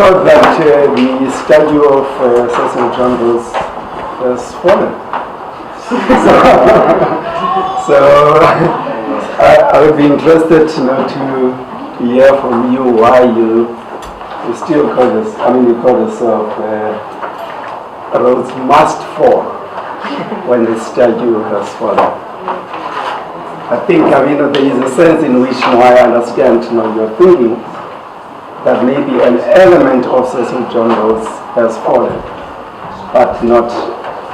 thought that the statue of Cecil John Ross has fallen. So I would be interested to hear from you why you still call this, you call yourself Rhodes must fall when the statue has fallen. I think, there is a sense in which I understand, you're thinking that maybe an element of Cecil John Rhodes has fallen, but not,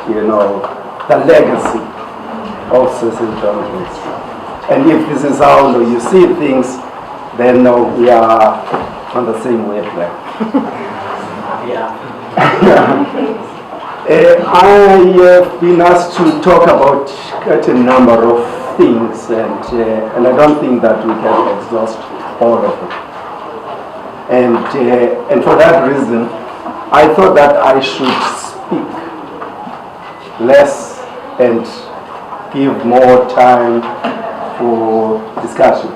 the legacy of Cecil John Rhodes. And if this is how you see things, then we are on the same wavelength. I have been asked to talk about quite a number of things, and I don't think that we can exhaust all of them. And for that reason, I thought that I should speak less and give more time for discussion.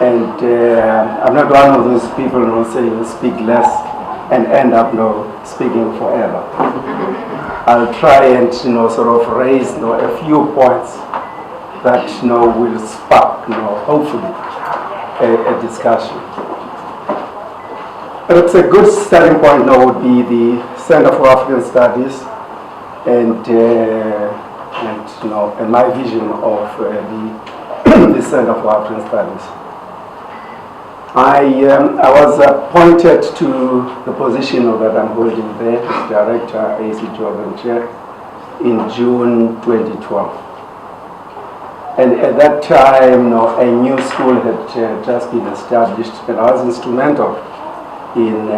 And I'm not one of those people who say speak less and end up speaking forever. I'll try and sort of raise a few points that will spark hopefully a discussion. Perhaps a good starting point would be the Center for African Studies and my vision of the Center for African Studies. I was appointed to the position that I'm holding there as Director, AC Job Chair, in June 2012. And at that time, a new school had just been established, and I was instrumental in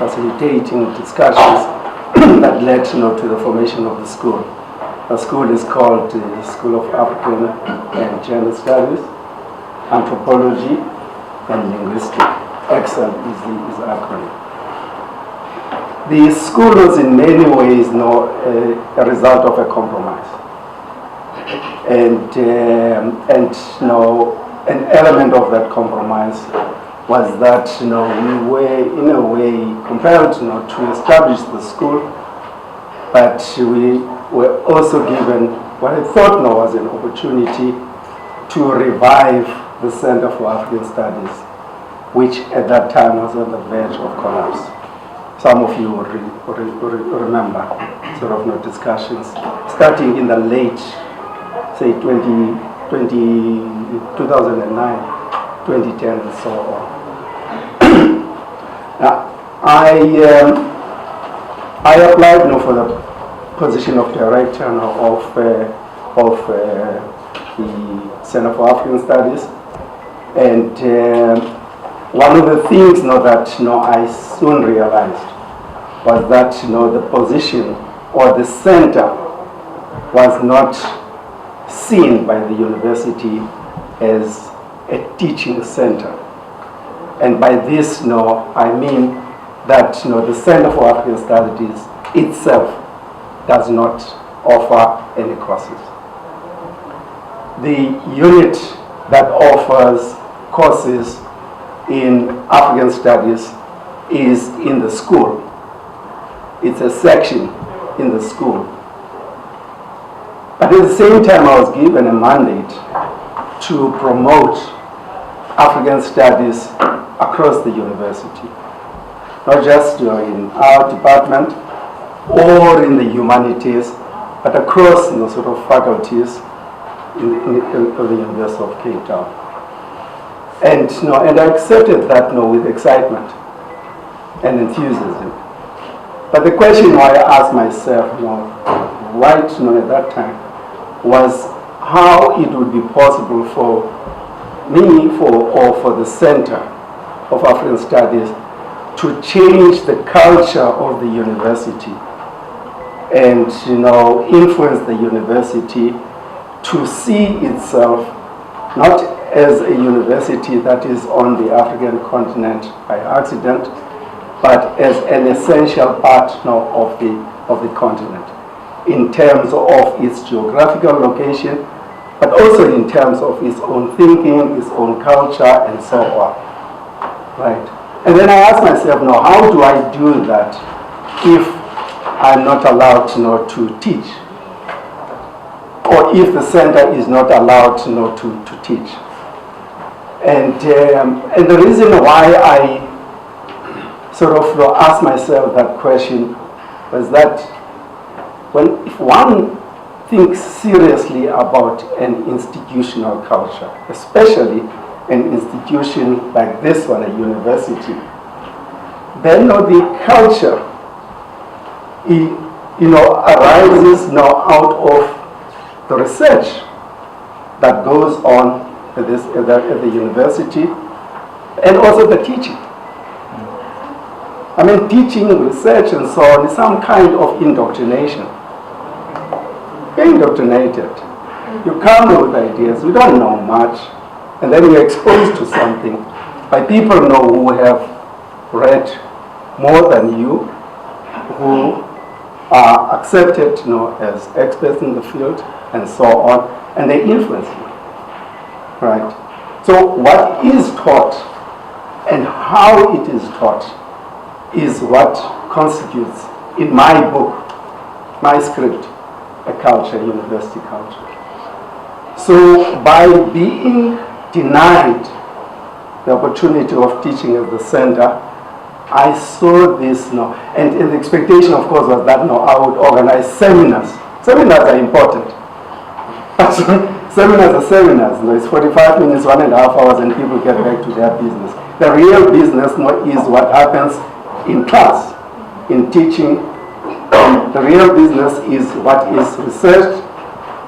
facilitating discussions that led to the formation of the school. The school is called the School of African and Gender Studies, Anthropology, and Linguistics. EXAL is the acronym. The school was in many ways a result of a compromise. And an element of that compromise was that we were in a way compelled to establish the school, but we were also given what I thought was an opportunity to revive the Center for African Studies, which at that time was on the verge of collapse. Some of you will remember discussions starting in the late, say 2009, 2010 and so on. Now, I applied for the position of director of the Center for African Studies, and one of the things that I soon realized was that the position or the center was not seen by the university as a teaching center. And by this, I mean that the Center for African Studies itself does not offer any courses. The unit that offers courses in African Studies is in the school. It's a section in the school. But at the same time, I was given a mandate to promote African Studies across the university, not just in our department or in the humanities, but across faculties in the University of Cape Town. And I accepted that with excitement and enthusiasm. But the question I asked myself, right at that time, was how it would be possible for me or for the Center of African Studies to change the culture of the university and influence the university to see itself not as a university that is on the African continent by accident, but as an essential part of the continent in terms of its geographical location, but also in terms of its own thinking, its own culture, and so on. Right. And then I ask myself, now, how do I do that if I'm not allowed to teach? Or if the center is not allowed to teach? And the reason why I sort of ask myself that question was that if one thinks seriously about an institutional culture, especially an institution like this one, a university, then the culture arises out of the research that goes on at the university, and also the teaching. I mean, teaching, research, and so on is some kind of indoctrination. You're indoctrinated. You come with ideas, you don't know much, and then you're exposed to something by people who have read more than you, who are accepted as experts in the field, and so on, and they influence you. Right? So what is taught and how it is taught is what constitutes, in my book, my script, a culture, university culture. So by being denied the opportunity of teaching at the center, I saw this, and the expectation, of course, was that I would organize seminars. Seminars are important. Seminars are seminars. It's 45 minutes, 1.5 hours, and people get back to their business. The real business is what happens in class, in teaching. The real business is what is researched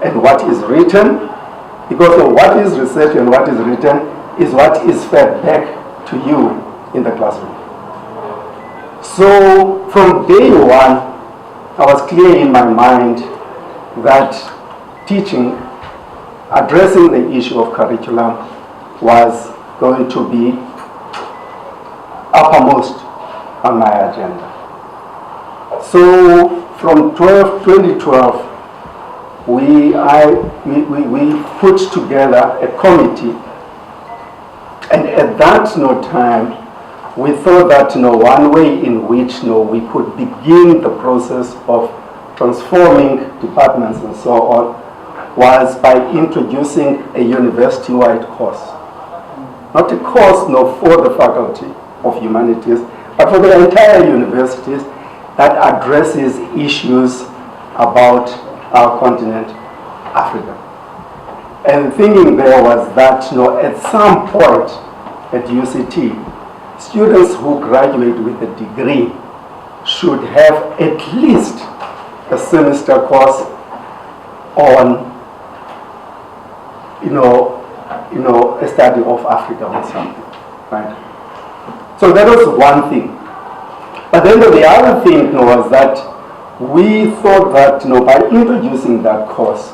and what is written, because of what is researched and what is written is what is fed back to you in the classroom. So from day one, I was clear in my mind that teaching, addressing the issue of curriculum, was going to be uppermost on my agenda. So from 2012, we put together a committee, and at that time, we thought that one way in which we could begin the process of transforming departments and so on was by introducing a university-wide course. Not a course for the Faculty of Humanities, but for the entire universities that addresses issues about our continent, Africa. And the thinking there was that at some point at UCT, students who graduate with a degree should have at least a semester course on a study of Africa or something, right? So that was one thing. But then the other thing was that we thought that by introducing that course,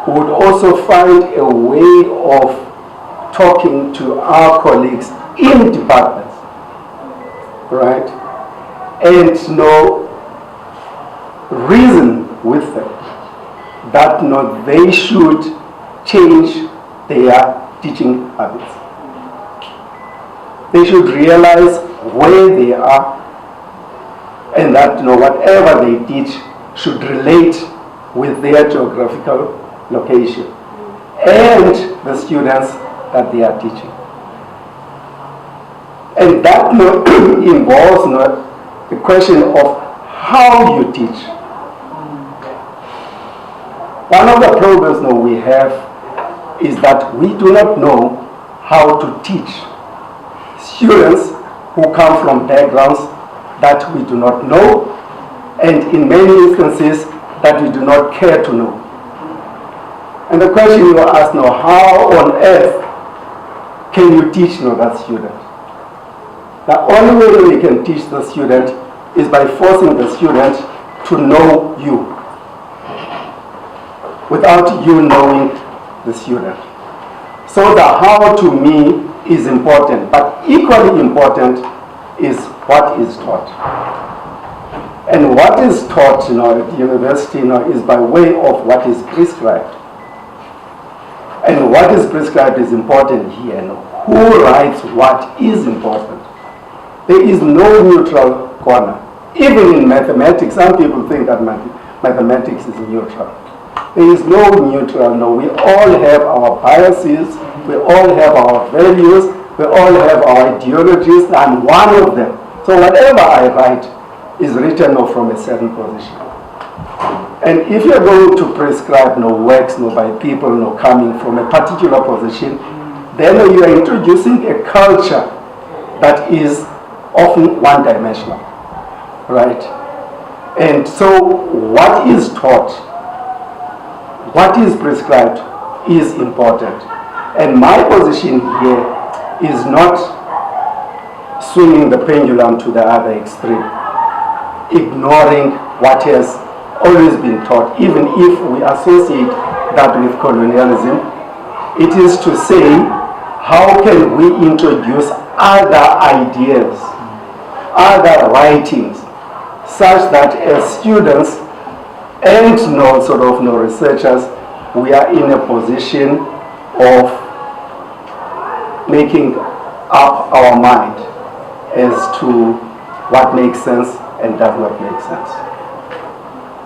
we would also find a way of talking to our colleagues in departments, right? And reason with them that they should change their teaching habits. They should realize where they are, and that whatever they teach should relate with their geographical location and the students that they are teaching. And that involves the question of how you teach. One of the problems we have is that we do not know how to teach students who come from backgrounds that we do not know, and in many instances that we do not care to know. And the question you ask how on earth can you teach that student? The only way we can teach the student is by forcing the student to know you without you knowing the student. So the how to me is important, but equally important is what is taught. And what is taught at the university is by way of what is prescribed. And what is prescribed is important here. Who writes what is important? There is no neutral corner. Even in mathematics, some people think that mathematics is neutral. There is no neutral, no. We all have our biases, we all have our values, we all have our ideologies, and one of them. So whatever I write is written from a certain position. And if you're going to prescribe no works no by people no coming from a particular position, then you are introducing a culture that is often one-dimensional, right? And so what is taught, what is prescribed is important. And my position here is not swinging the pendulum to the other extreme, ignoring what has always been taught, even if we associate that with colonialism. It is to say, how can we introduce other ideas, other writings, such that as students and researchers, we are in a position of making up our mind as to what makes sense and does not make sense.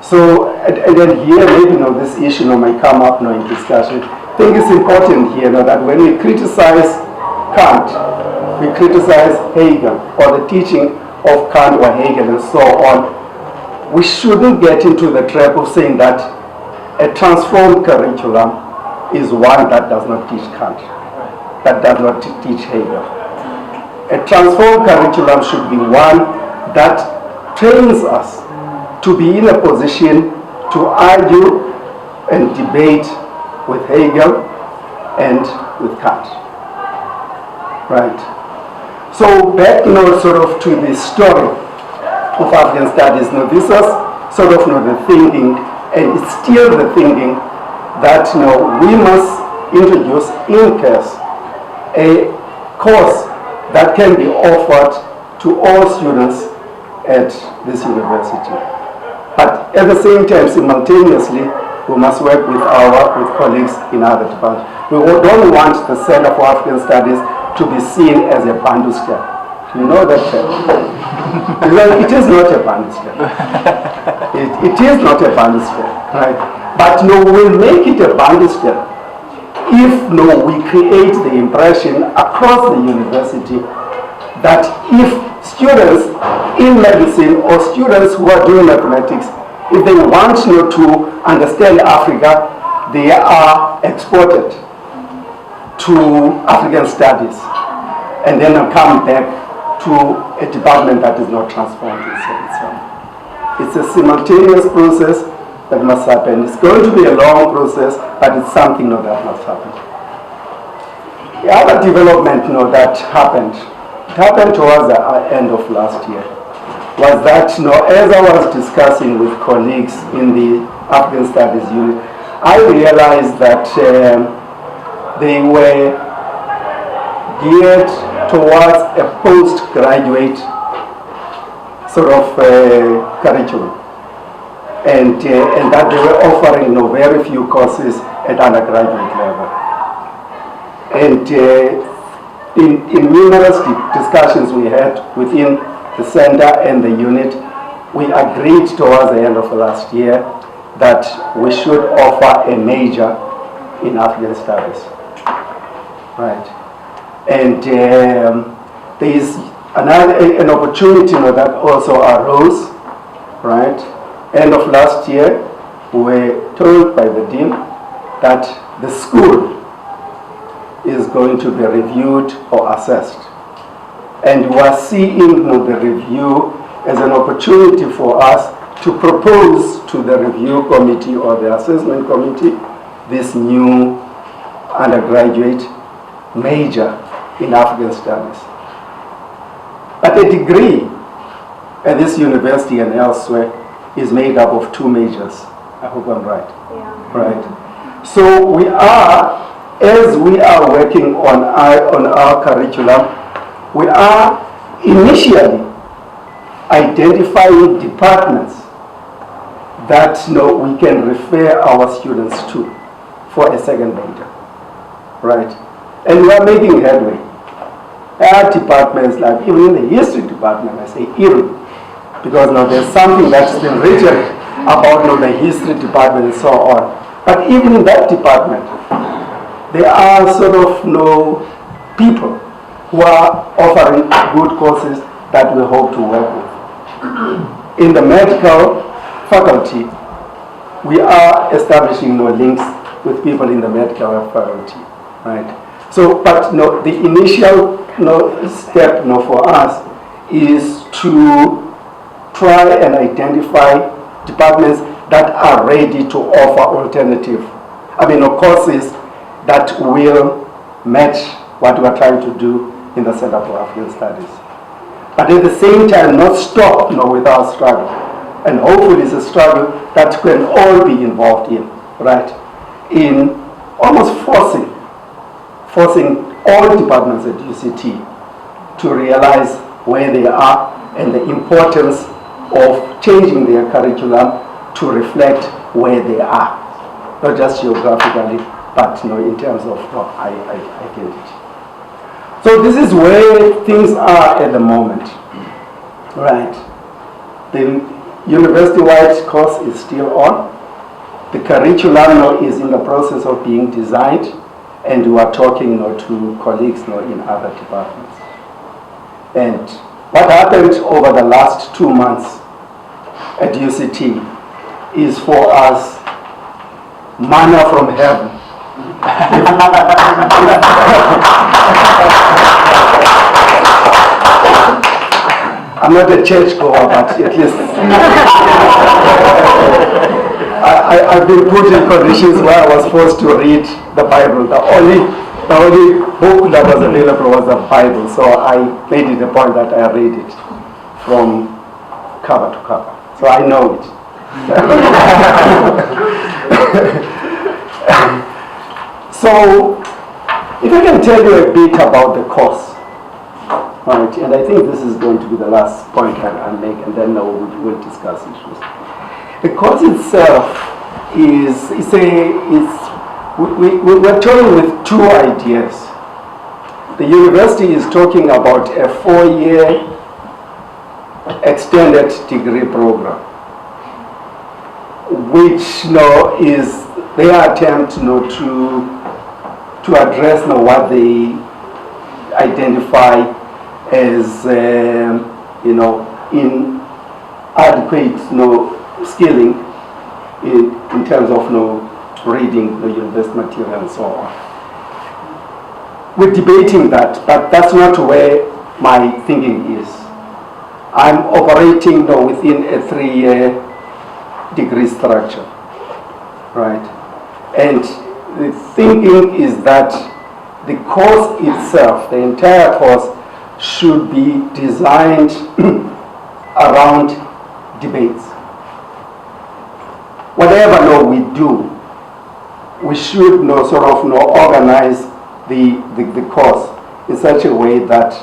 So, and then here, maybe this issue might come up in discussion. I think it's important here that when we criticize Kant, we criticize Hegel, or the teaching of Kant or Hegel and so on, we shouldn't get into the trap of saying that a transformed curriculum is one that does not teach Kant, that does not teach Hegel. A transformed curriculum should be one that trains us to be in a position to argue and debate with Hegel and with Kant. Right? So back to the story of African studies. This was the thinking, and it's still the thinking that we must introduce in case a course that can be offered to all students at this university. But at the same time, simultaneously, we must work with colleagues in other departments. We don't want the Center for African Studies to be seen as a banduskel. You know that term? Because it is not a banduskel. It is not a banduskel, right? But we'll make it a banduskel if we create the impression across the university that if students in medicine or students who are doing mathematics, if they want to understand Africa, they are exported to African studies and then come back to a department that is not transformed itself. It's a simultaneous process that must happen. It's going to be a long process, but it's something that must happen. The other development that happened, it happened towards the end of last year, was that as I was discussing with colleagues in the African Studies unit, I realized that they were geared towards a postgraduate curriculum, and that they were offering very few courses at undergraduate level. And in numerous discussions we had within the center and the unit, we agreed towards the end of last year that we should offer a major in African Studies. Right. And there is an opportunity that also arose, right? End of last year, we were told by the dean that the school is going to be reviewed or assessed. And we are seeing the review as an opportunity for us to propose to the review committee or the assessment committee this new undergraduate major in African Studies. But a degree at this university and elsewhere is made up of two majors. I hope I'm right. Yeah. Right. So we are, as we are working on our curriculum, we are initially identifying departments that we can refer our students to for a second major. Right. And we are making headway. There are departments like even in the history department, department. I say eerie, because now there's something that's been written about the history department and so on. But even in that department, there are sort of people who are offering good courses that we hope to work with. In the medical faculty, we are establishing links with people in the medical faculty, right? So, but the initial step for us is to try and identify departments that are ready to offer alternative, courses that will match what we are trying to do in the Center for African Studies. But at the same time, not stop with our struggle. And hopefully it's a struggle that can all be involved in, right? In almost forcing all departments at UCT to realize where they are and the importance of changing their curriculum to reflect where they are, not just geographically, but in terms of identity. So this is where things are at the moment, right? The university-wide course is still on. The curriculum is in the process of being designed, and we are talking to colleagues in other departments. And what happened over the last 2 months at UCT is for us manna from heaven. I'm not a churchgoer, but at least I've been put in conditions where I was forced to read the Bible. The only book that was available was the Bible, so I made it a point that I read it from cover to cover. So I know it. So, if I can tell you a bit about the course, right, and I think this is going to be the last point I'll make, and then we'll discuss issues. The course itself we're toying with two ideas. The university is talking about a 4-year extended degree program, which is their attempt to address what they identify as inadequate skilling in terms of reading the university material and so on. We're debating that, but that's not where my thinking is. I'm operating within a 3-year degree structure, right? And the thinking is that the course itself, the entire course, should be designed around debates. Whatever we do, we should organize the course in such a way that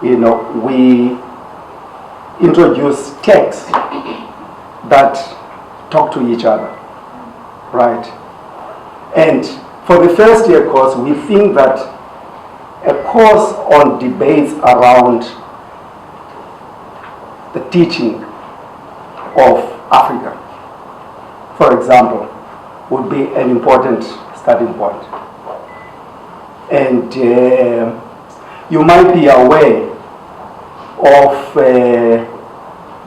we introduce texts that talk to each other, right? And for the first year course, we think that a course on debates around the teaching of Africa, for example, would be an important starting point. And you might be aware of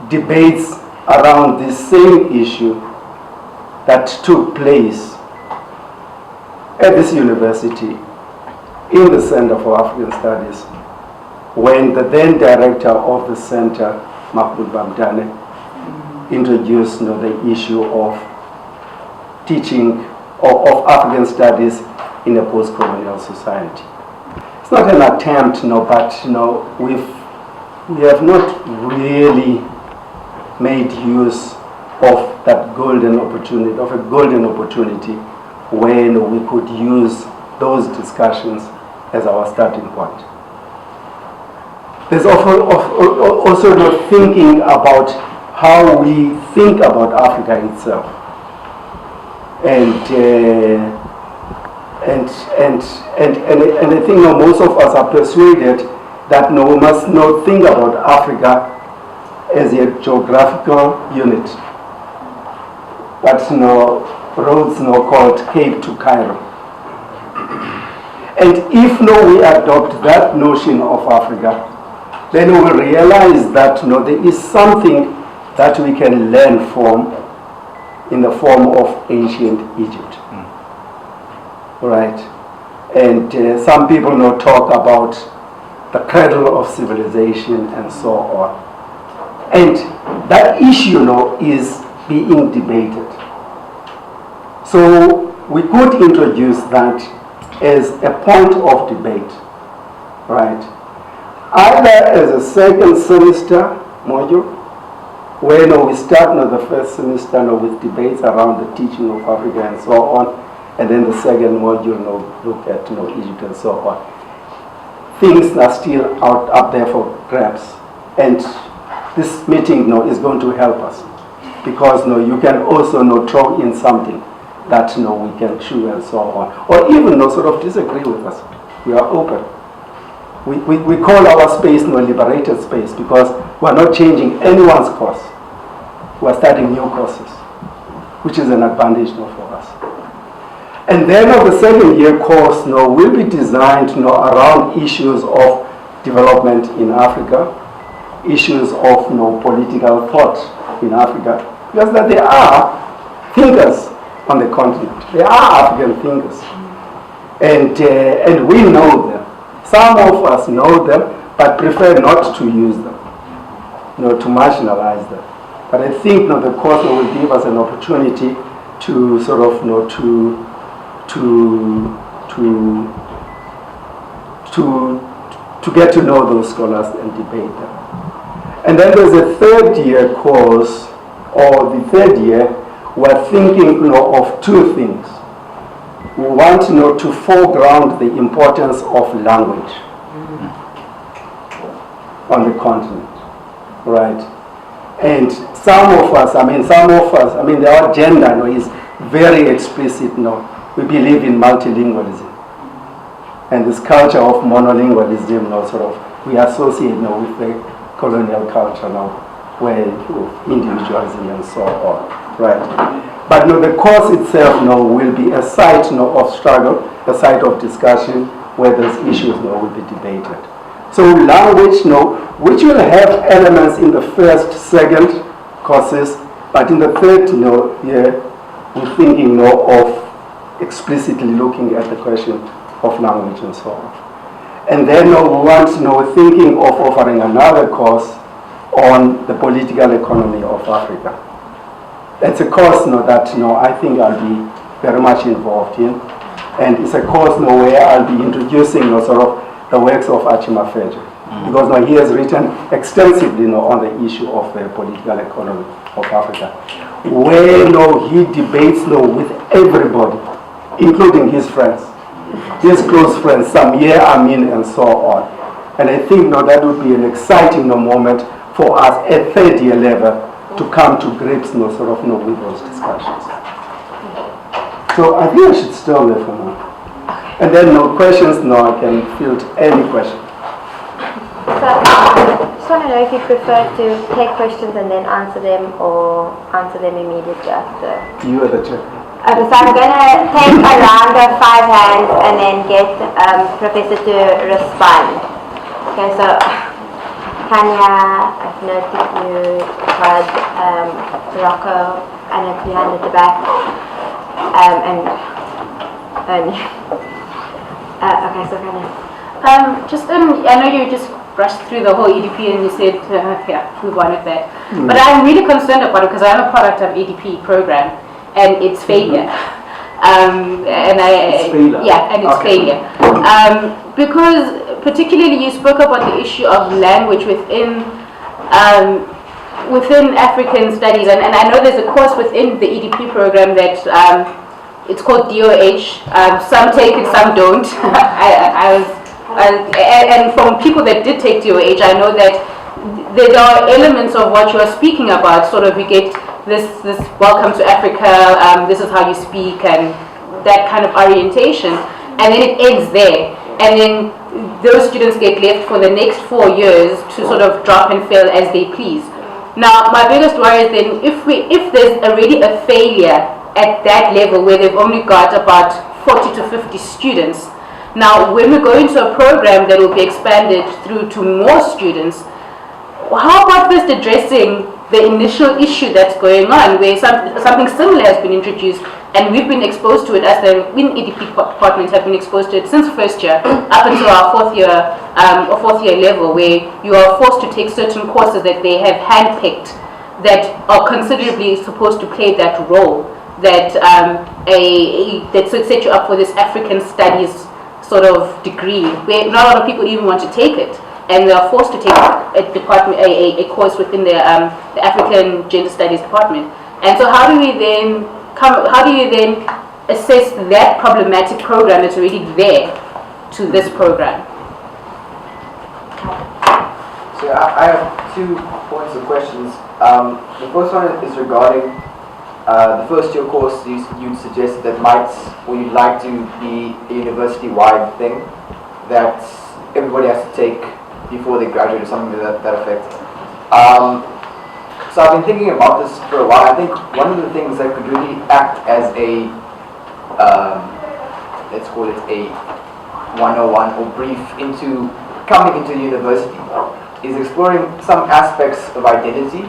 debates around this same issue that took place at this university in the Center for African Studies when the then director of the center, Mahmoud Bamdane, introduced the issue of teaching of African studies in a post-colonial society. It's not an attempt, but we have not really made use of that golden opportunity when we could use those discussions as our starting point. There's also not thinking about how we think about Africa itself. And I think most of us are persuaded that no, we must not think about Africa as a geographical unit. But roads called Cape to Cairo. And if we adopt that notion of Africa, then we will realize that there is something that we can learn from in the form of ancient Egypt. Right? And some people talk about the cradle of civilization and so on. And that issue is being debated. So we could introduce that as a point of debate, right? Either as a second semester module, where we start the first semester with debates around the teaching of Africa and so on, and then the second module look at Egypt and so on. Things are still up there for grabs, and this meeting is going to help us, because you can also throw in something that we can chew and so on, or even sort of disagree with us. We are open. We call our space liberated space, because we are not changing anyone's course. We are starting new courses, which is an advantage for us. And then the second year course will be designed around issues of development in Africa, issues of political thought in Africa, because that there are thinkers on the continent. There are African thinkers, and we know them. Some of us know them, but prefer not to use them, to marginalize them. But I think the course will give us an opportunity to sort of to get to know those scholars and debate them. And then there's a third year course, or the third year, we're thinking of two things. We want to foreground the importance of language on the continent, right? And some of us, our agenda is very explicit. We believe in multilingualism, and this culture of monolingualism, we associate with the colonial culture where individualism and so on, right? But the course itself will be a site of struggle, a site of discussion where those issues will be debated. So language, which will have elements in the first, second courses, but in the third year, we're thinking of explicitly looking at the question of language and so on. And then we want, we're thinking of offering another course on the political economy of Africa. It's a course that I think I'll be very much involved in, and it's a course where I'll be introducing sort of the works of Achima Feje, because he has written extensively on the issue of the political economy of Africa, where he debates with everybody, including his friends, his close friends, Samir Amin and so on. And I think that would be an exciting moment for us at third year level to come to grips with those discussions. So I think I should stop there for now. And then questions, I can field any question. So I just want to know if you prefer to take questions and then answer them, or answer them immediately after. You are the chair. Okay, so I'm going to take a round of 5 hands and then get Professor to respond. Okay, so Tanya, I've noticed you had Rocco and Etienne at the back, and okay, so Tanya. I know you just brushed through the whole EDP and you said, yeah, move on with that. But I'm really concerned about it because I'm a product of EDP program and its failure. It's failure. Because particularly you spoke about the issue of language within African studies, and I know there's a course within the EDP program that it's called DOH. Some take it, some don't. And from people that did take DOH, I know that there are elements of what you are speaking about. Sort of, we get this welcome to Africa. This is how you speak, and that kind of orientation, and then it ends there. and then those students get left for the next 4 years to sort of drop and fail as they please. Now, my biggest worry is then if there's already a failure at that level where they've only got about 40 to 50 students, now when we go into a program that will be expanded through to more students, how about first addressing the initial issue that's going on, where something similar has been introduced, and we've been exposed to it as the EDP departments have been exposed to it since first year up until our fourth year level, where you are forced to take certain courses that they have handpicked that are considerably supposed to play that role, that that set you up for this African studies sort of degree, where not a lot of people even want to take it, and they are forced to take a course within the African Gender Studies department. And so how do you then assess that problematic program that's already there to this program? So I have 2 points of questions. The first one is regarding the first year course. You'd suggested that you'd like to be a university-wide thing that everybody has to take before they graduate, or something to that effect. So I've been thinking about this for a while. I think one of the things that could really act as a, let's call it a 101 or brief into coming into university, is exploring some aspects of identity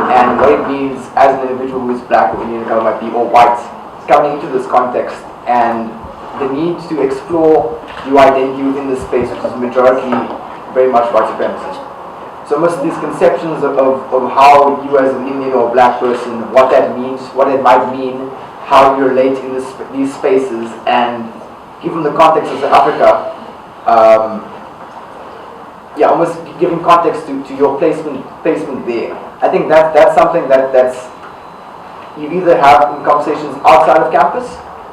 and what it means as an individual who is black or Indian, or might be, or white, coming into this context, and the need to explore your identity within this space, which is majority very much white supremacist. So most of these conceptions of how you as an Indian or black person, what that means, what it might mean, how you relate in these spaces, and given the context of South Africa, almost giving context to your placement there. I think that's something that's you either have in conversations outside of campus,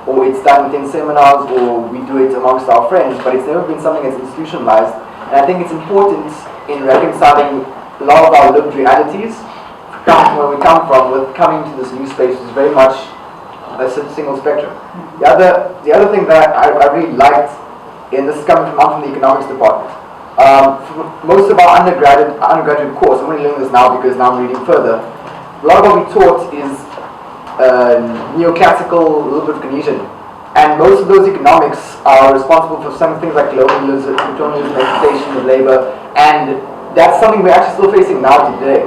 or it's done within seminars, or we do it amongst our friends, but it's never been something that's institutionalized. And I think it's important in reconciling a lot of our lived realities from where we come from with coming to this new space, which is very much a single spectrum. The other thing that I really liked, and this is coming from the economics department, for most of our undergraduate course, I'm only learning this now because now I'm reading further, a lot of what we taught is neoclassical, a little bit of Keynesian. And most of those economics are responsible for some things like colonialism, exploitation of labor, and that's something we're actually still facing now today.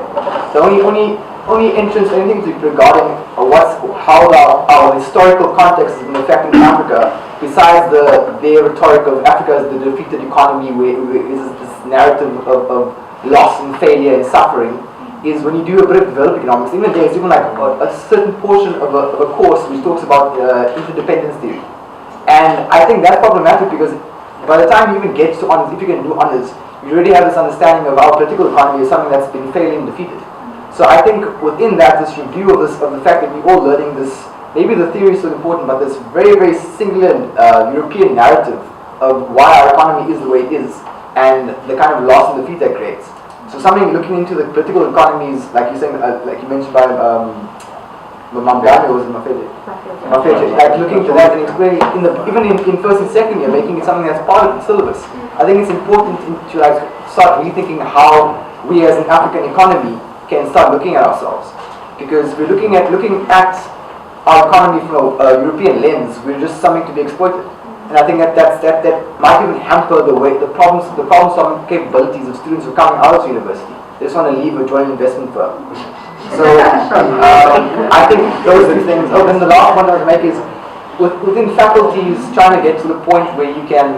The only entrance, anything regarding how our historical context has been affecting Africa, besides their rhetoric of Africa as the defeated economy, where is this narrative of loss and failure and suffering, is when you do a bit of developed economics. Even there's even like a certain portion of a course which talks about interdependence theory. And I think that's problematic because by the time you even get to honors, if you can do honors, you already have this understanding of our political economy as something that's been failing and defeated. So I think within that, this review of the fact that we're all learning this, maybe the theory is so important, but this very, very singular European narrative of why our economy is the way it is, and the kind of loss and defeat that creates. So something looking into the political economies, like you're saying, like you mentioned by Mambane was Mafeje, like looking to that and explaining, even in first and second year, making it something that's part of the syllabus. I think it's important to like start rethinking how we as an African economy can start looking at ourselves, because we're looking at our economy from a European lens. We're just something to be exploited. And I think that might even hamper the problem-solving capabilities of students who are coming out of university. They just want to leave or join an investment firm. So I think those are the things. Oh, then the last one I would make is within faculties trying to get to the point where you can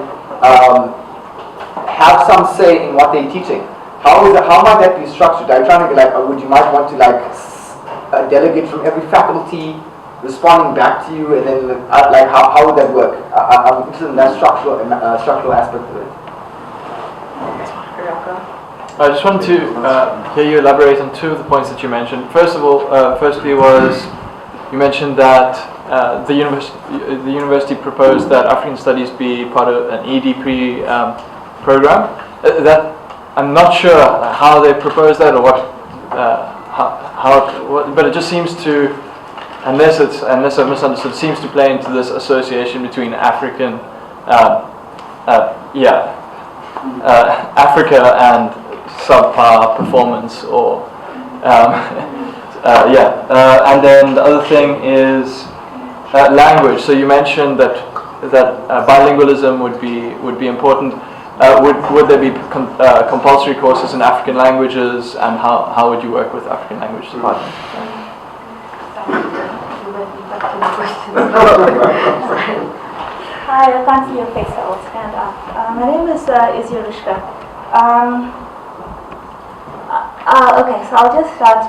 have some say in what they're teaching. How might that be structured? I'm trying to get you might want to a delegate from every faculty responding back to you, and then how would that work? I'm interested in that structural aspect of it. I just want to hear you elaborate on 2 of the points that you mentioned. Firstly was you mentioned that the university proposed that African Studies be part of an EDP program. That I'm not sure how they proposed that or but it just seems to, unless I've misunderstood, seems to play into this association between African Africa and subpar performance, or and then the other thing is language. So you mentioned that bilingualism would be important. Would there be compulsory courses in African languages, and how would you work with African language department? Hi, I can't see your face, so I'll stand up. My name is Yarushka. Okay, so I'll just start.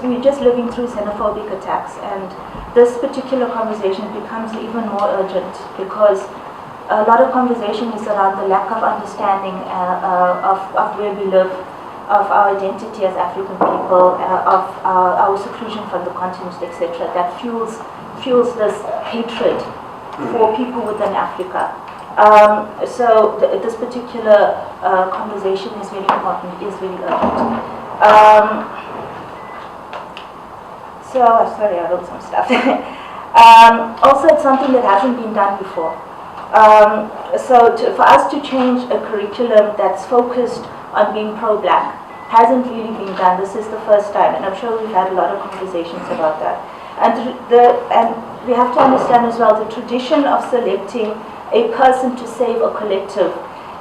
We're just living through xenophobic attacks, and this particular conversation becomes even more urgent because a lot of conversation is around the lack of understanding of where we live, of our identity as African people, of our seclusion from the continent, etc. That fuels this hatred for people within Africa. So this particular conversation is very important, is very urgent. Sorry, I wrote some stuff. Also, it's something that hasn't been done before. For us to change a curriculum that's focused on being pro-black hasn't really been done. This is the first time, and I'm sure we've had a lot of conversations about that. And we have to understand as well the tradition of selecting a person to save a collective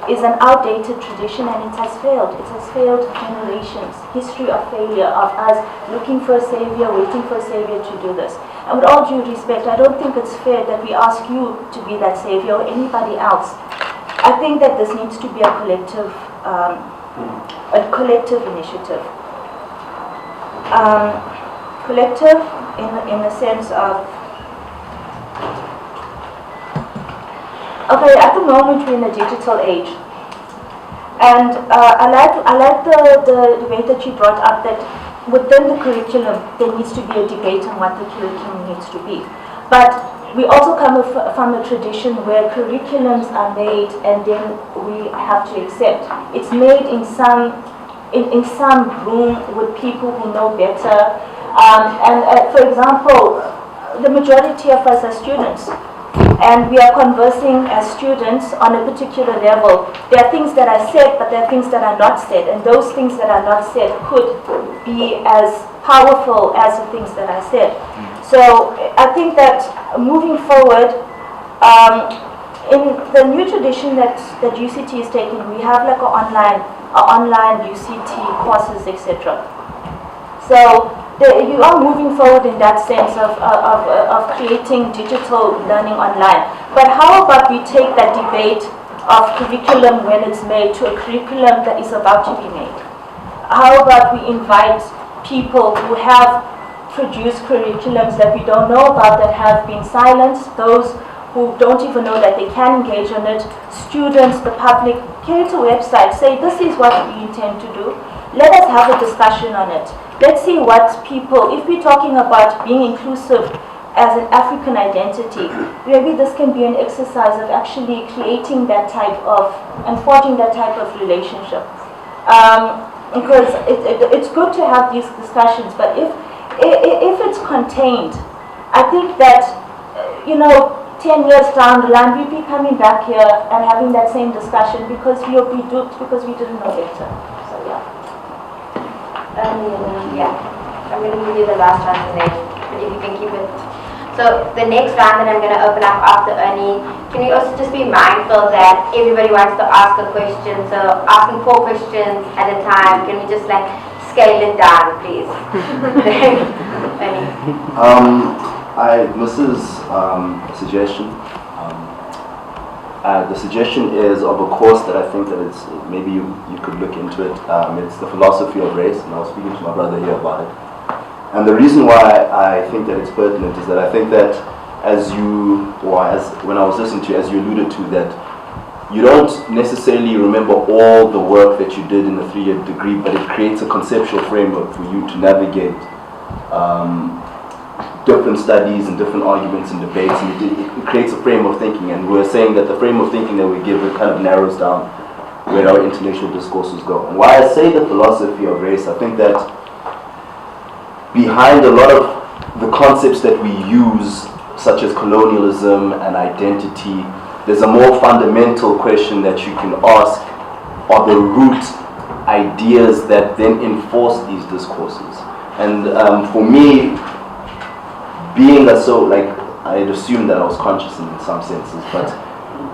is an outdated tradition, and it has failed. It has failed generations. History of failure, of us looking for a savior, waiting for a savior to do this. And with all due respect, I don't think it's fair that we ask you to be that savior or anybody else. I think that this needs to be a collective initiative. Collective in the sense of, okay, at the moment we're in a digital age, and I like the debate that you brought up, that within the curriculum there needs to be a debate on what the curriculum needs to be. But we also come from a tradition where curriculums are made and then we have to accept. It's made in some room with people who know better. For example, the majority of us are students, and we are conversing as students on a particular level. There are things that are said, but there are things that are not said, and those things that are not said could be as powerful as the things that are said. So I think that moving forward, in the new tradition that UCT is taking, we have like online UCT courses, etc. So you are moving forward in that sense of creating digital learning online. But how about we take that debate of curriculum when it's made to a curriculum that is about to be made? How about we invite people who have produced curriculums that we don't know about, that have been silenced, those who don't even know that they can engage on it, students, the public, create a website, say this is what we intend to do. Let us have a discussion on it. Let's see what people, if we're talking about being inclusive as an African identity, maybe this can be an exercise of actually creating that type of, and forging that type of relationship. Because it's good to have these discussions, but if it's contained, I think that, 10 years down the line, we'll be coming back here and having that same discussion because we'll be duped because we didn't know better. So yeah. I'm going to give you the last one today, but if you can keep it. So the next round that I'm going to open up after Ernie, can we also just be mindful that everybody wants to ask a question, so asking 4 questions at a time, can we just scale it down, please? Ernie. Mrs. Suggestion. The suggestion is of a course that I think that it's, maybe you could look into it. It's the philosophy of race, and I was speaking to my brother here about it. And the reason why I think that it's pertinent is that I think that when I was listening to you, as you alluded to, that you don't necessarily remember all the work that you did in the 3-year degree, but it creates a conceptual framework for you to navigate different studies and different arguments and debates, and it creates a frame of thinking. And we're saying that the frame of thinking that we give, it kind of narrows down where our intellectual discourses go. And why I say the philosophy of race, I think that behind a lot of the concepts that we use, such as colonialism and identity, there's a more fundamental question that you can ask, are the root ideas that then enforce these discourses. And for me, being I'd assumed that I was conscious in some senses, but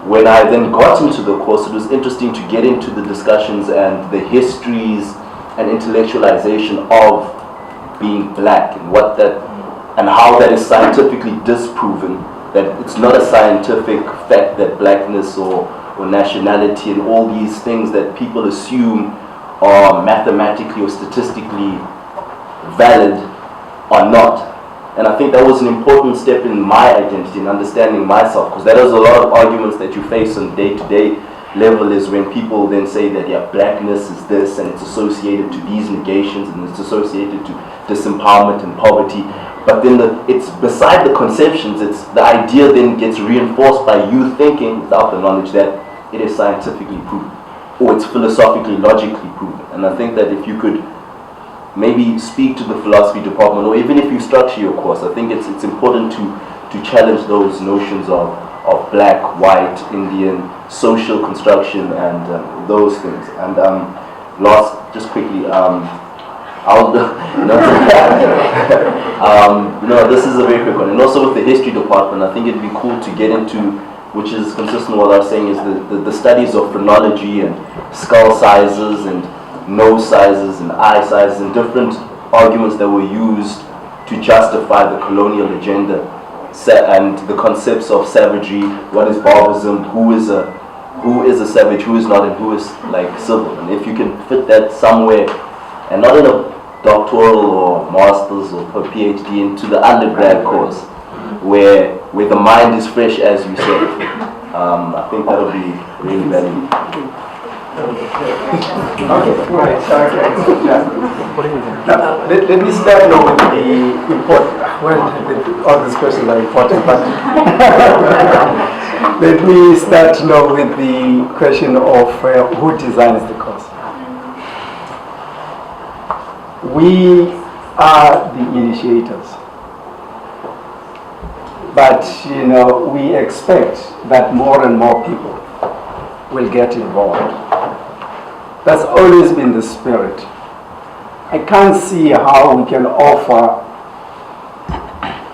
when I then got into the course, it was interesting to get into the discussions and the histories and intellectualization of being black and what that, and how that is scientifically disproven, that it's not a scientific fact that blackness or nationality and all these things that people assume are mathematically or statistically valid are not. And I think that was an important step in my identity, in understanding myself, because there is a lot of arguments that you face on day-to-day level is when people then say that, yeah, blackness is this, and it's associated to these negations, and it's associated to disempowerment and poverty. But then it's beside the conceptions, it's the idea then gets reinforced by you thinking without the knowledge that it is scientifically proven, or it's philosophically, logically proven. And I think that if you could maybe speak to the philosophy department, or even if you structure your course, I think it's important to challenge those notions of black, white, Indian, social construction, and those things. And last, just quickly, this is a very quick one. And also with the history department, I think it'd be cool to get into, which is consistent with what I was saying, is the studies of phrenology and skull sizes and nose sizes and eye sizes and different arguments that were used to justify the colonial agenda and the concepts of savagery, what is barbarism, who is a savage, who is not, and who is like civil. And if you can fit that somewhere, and not in a doctoral or master's or PhD, into the undergrad course, where the mind is fresh, as you said, I think that'll be really valuable. Okay, right, now, let me start now with the important, well, all these questions are important, but let me start now with the question of who designs the course. We are the initiators, but we expect that more and more people will get involved. That's always been the spirit. I can't see how we can offer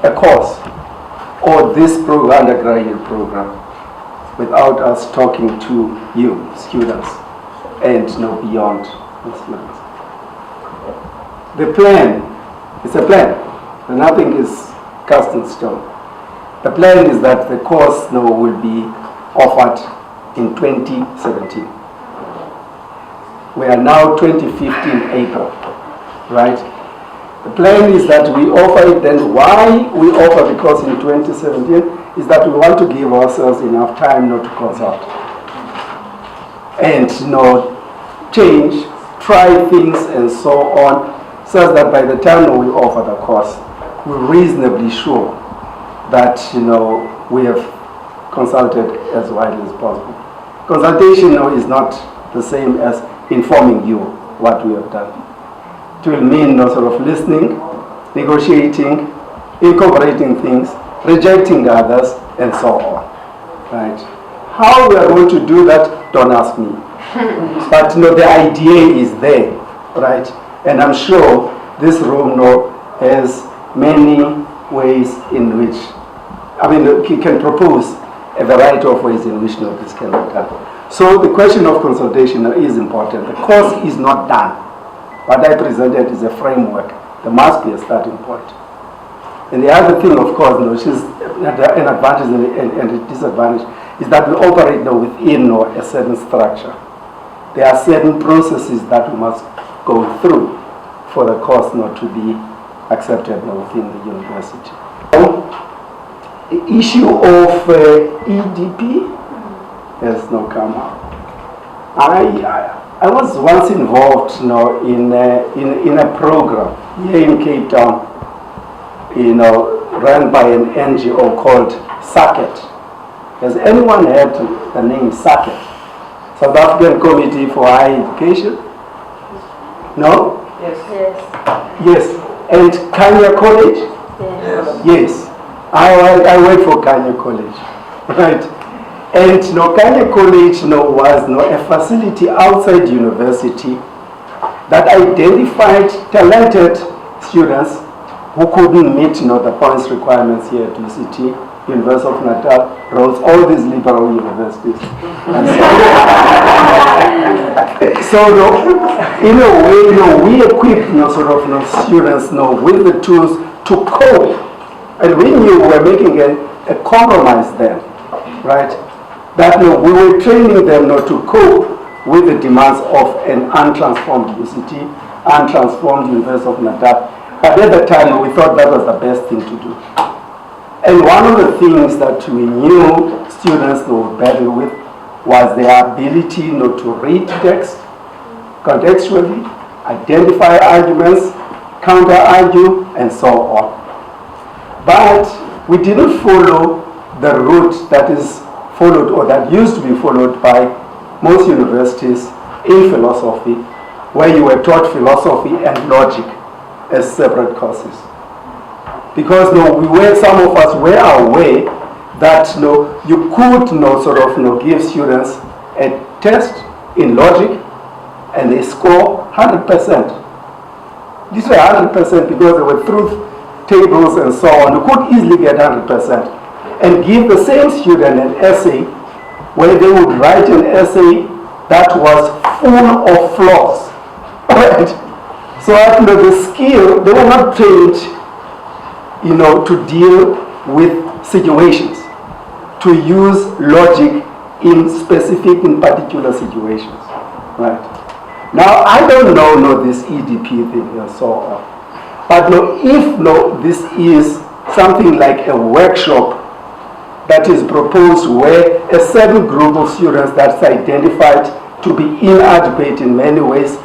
a course or this undergraduate program without us talking to you, students, and beyond the students. The plan, it's a plan. Nothing is cast in stone. The plan is that the course now will be offered in 2017. We are now 2015 April, right? The plan is that we offer it. Then why we offer the course in 2017 is that we want to give ourselves enough time not to consult and change, try things and so on, so that by the time we offer the course, we're reasonably sure that we have consulted as widely as possible. Consultation is not the same as informing you what we have done. It will mean sort of listening, negotiating, incorporating things, rejecting others, and so on. Right? How we are going to do that, don't ask me. But the idea is there, right? And I'm sure this room has many ways in which, you can propose a variety of ways in which this can be done. So the question of consultation is important. The course is not done. What I presented is a framework. There must be a starting point. And the other thing, of course, which is an advantage and a disadvantage, is that we operate within a certain structure. There are certain processes that we must go through for the course not to be accepted within the university. The issue of EDP has not come up. I was once involved in a program here in Cape Town, run by an NGO called SACET. Has anyone heard the name SACET? South African Committee for Higher Education? No? Yes. And Kenya College? Yes. I work for Kenya College, right? And Kanye College was a facility outside university that identified talented students who couldn't meet the points requirements here at UCT, University of Natal, Rhodes, all these liberal universities. And so in a way, we equip students with the tools to cope. And we knew we were making a compromise then, right? That we were training them to cope with the demands of an untransformed UCT, untransformed University of Natal. But at the time, we thought that was the best thing to do. And one of the things that we knew students were better with was their ability to read text contextually, identify arguments, counter-argue, and so on. But we didn't follow the route that is followed or that used to be followed by most universities in philosophy, where you were taught philosophy and logic as separate courses. Because some of us were aware that you could give students a test in logic and they score 100%. These were 100% because they were truth tables and so on. You could easily get 100%. And give the same student an essay where they would write an essay that was full of flaws. Right? So the skill, they were not trained to deal with situations, to use logic in particular situations. Right? Now, I don't know this EDP thing and so on. But if this is something like a workshop that is proposed where a certain group of students that's identified to be inadequate in many ways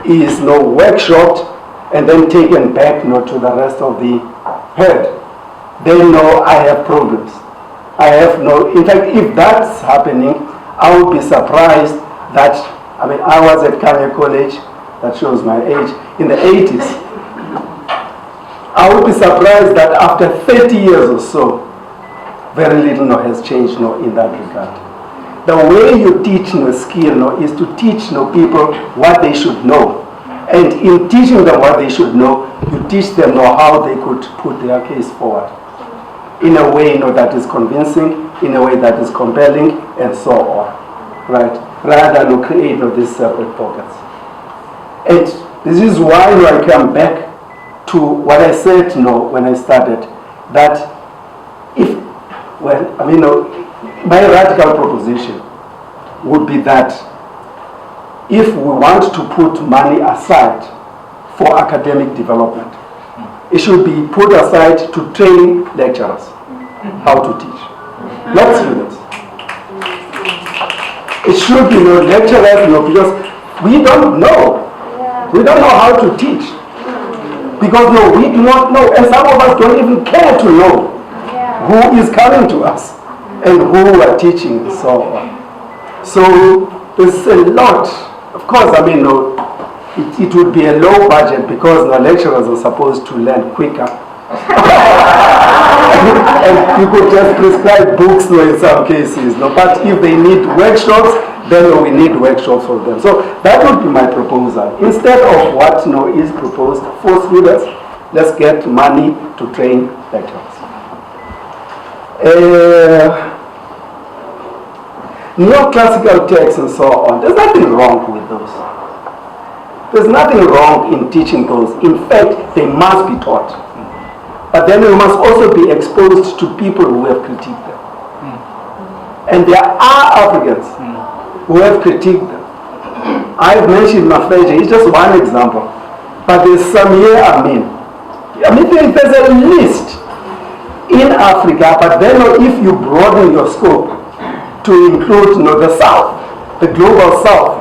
is workshopped and then taken back to the rest of the herd, then I have problems. In fact, if that's happening, I would be surprised that, I was at Kanye College, that shows my age, in the 80s. I would be surprised that after 30 years or so, very little has changed in that regard. The way you teach a skill is to teach people what they should know. And in teaching them what they should know, you teach them how they could put their case forward in a way that is convincing, in a way that is compelling, and so on, right? Rather than create these separate pockets. And this is why I come back to what I said when I started, that my radical proposition would be that if we want to put money aside for academic development, it should be put aside to train lecturers how to teach, not students. It should be lecturers, because we don't know. We don't know how to teach. Because we do not know, and some of us don't even care to know who is coming to us and who we are teaching and so on. So there's a lot. Of course, it would be a low budget because the lecturers are supposed to learn quicker. And you could just prescribe books in some cases. But if they need workshops, then we need workshops for them. So that would be my proposal. Instead of what is proposed for students, let's get money to train lecturers. Neoclassical texts and so on, there's nothing wrong with those. There's nothing wrong in teaching those. In fact, they must be taught. But then we must also be exposed to people who have critiqued them. And there are Africans who have critiqued them. I've mentioned Mafeja, he's just one example. But there's Samir Amin. There's a list in Africa, but then if you broaden your scope to include the South, the global South,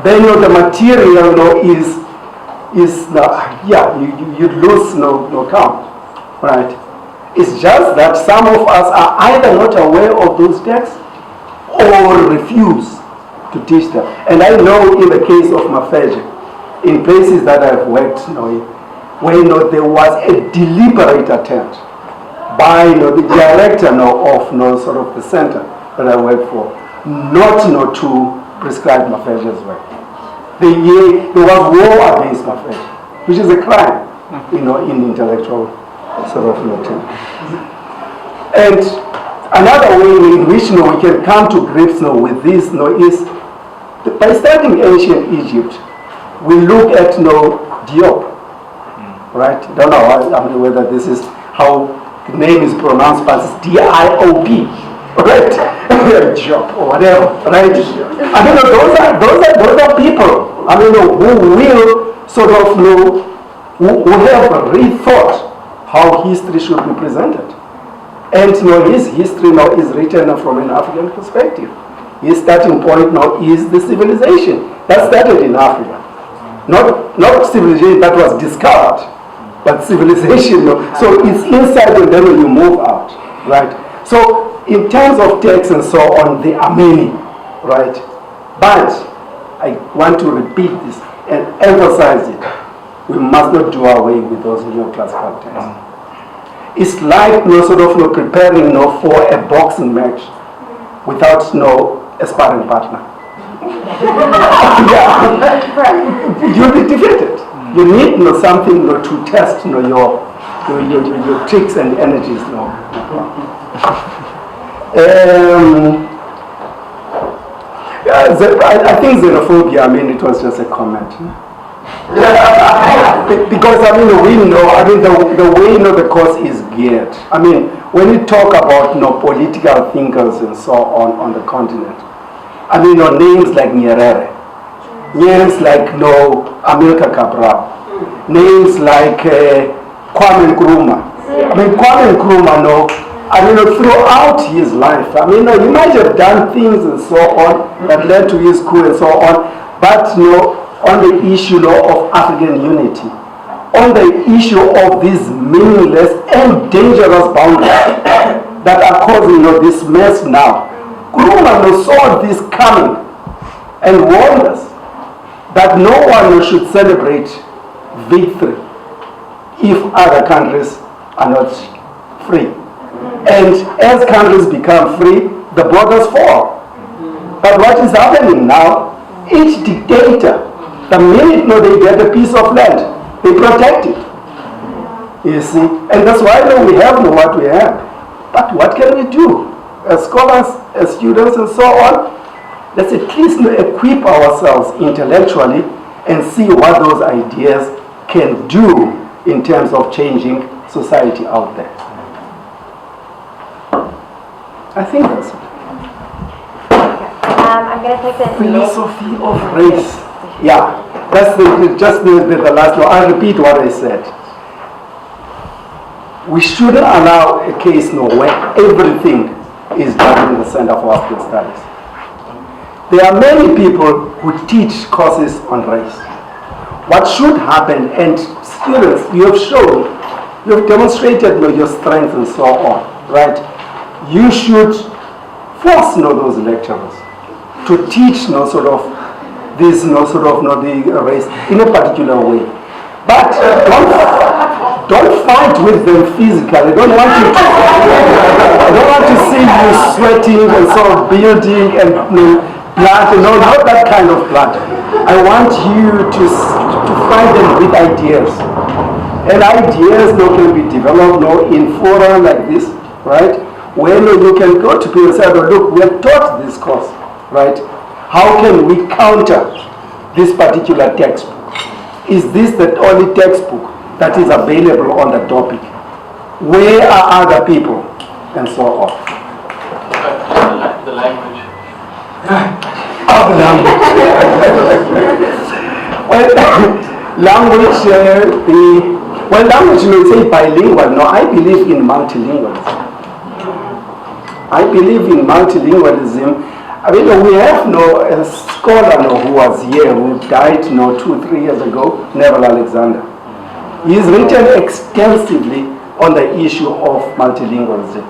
then the material is you lose no count, right? It's just that some of us are either not aware of those texts or refuse to teach them. And I know in the case of Mafeja, in places that I've worked where there was a deliberate attempt by the director of sort of the center that I work for, not to prescribe Mafeja's work. There was war against Mafeja, which is a crime, in intellectual sort of terms. And another way in which we can come to grips with this is by studying ancient Egypt, we look at Diop, right? I don't know whether this is how the name is pronounced, but it's D-I-O-P, right? Diop or whatever, right? Those are people. Who will sort of who have rethought how history should be presented. And his history is written from an African perspective. His starting point is the civilization that started in Africa. Not civilization that was discovered, but civilization. So it's inside and then you move out, right? So in terms of text and so on, there are many, right? But I want to repeat this and emphasize it. We must not do away with those neoclassical texts. It's like preparing for a boxing match without a sparring partner. You'll be defeated. You need something to test your tricks and energies. I think xenophobia, it was just a comment. Because we know, the way the course is geared. When you talk about political thinkers and so on the continent, names like Nyerere, names like Amilcar Cabral, names like Kwame Nkrumah. Kwame Nkrumah, throughout his life, you might have done things and so on that led to his coup and so on, but on the issue of African unity, on the issue of these meaningless and dangerous boundaries that are causing this mess now. Nkrumah saw this coming and warned us that no one should celebrate victory if other countries are not free. And as countries become free, the borders fall. But what is happening now, each dictator, the minute they get a piece of land, they protect it. You see? And that's why we have what we have. But what can we do? As scholars, as students and so on, let's at least equip ourselves intellectually and see what those ideas can do in terms of changing society out there. I think that's it. I'm going to take the philosophy of race. Yeah, that's just the last one. I'll repeat what I said. We shouldn't allow a case where everything is done in the Center for African Studies. There are many people who teach courses on race. What should happen, and students, you have demonstrated your strength and so on, right? You should force those lecturers to teach the race in a particular way. But don't fight with them physically. I don't want to see you sweating and sort of building and plant. No, not that kind of plant. I want you to find them with ideas. And ideas can be developed in fora like this, right? When you can go to people and say, look, we have taught this course, right? How can we counter this particular textbook? Is this the only textbook that is available on the topic? Where are other people? And so on. The language. The language. Language may say bilingual. No, I believe in multilingualism. We have a scholar who was here, who died 2-3 years ago, Neville Alexander. He's written extensively on the issue of multilingualism.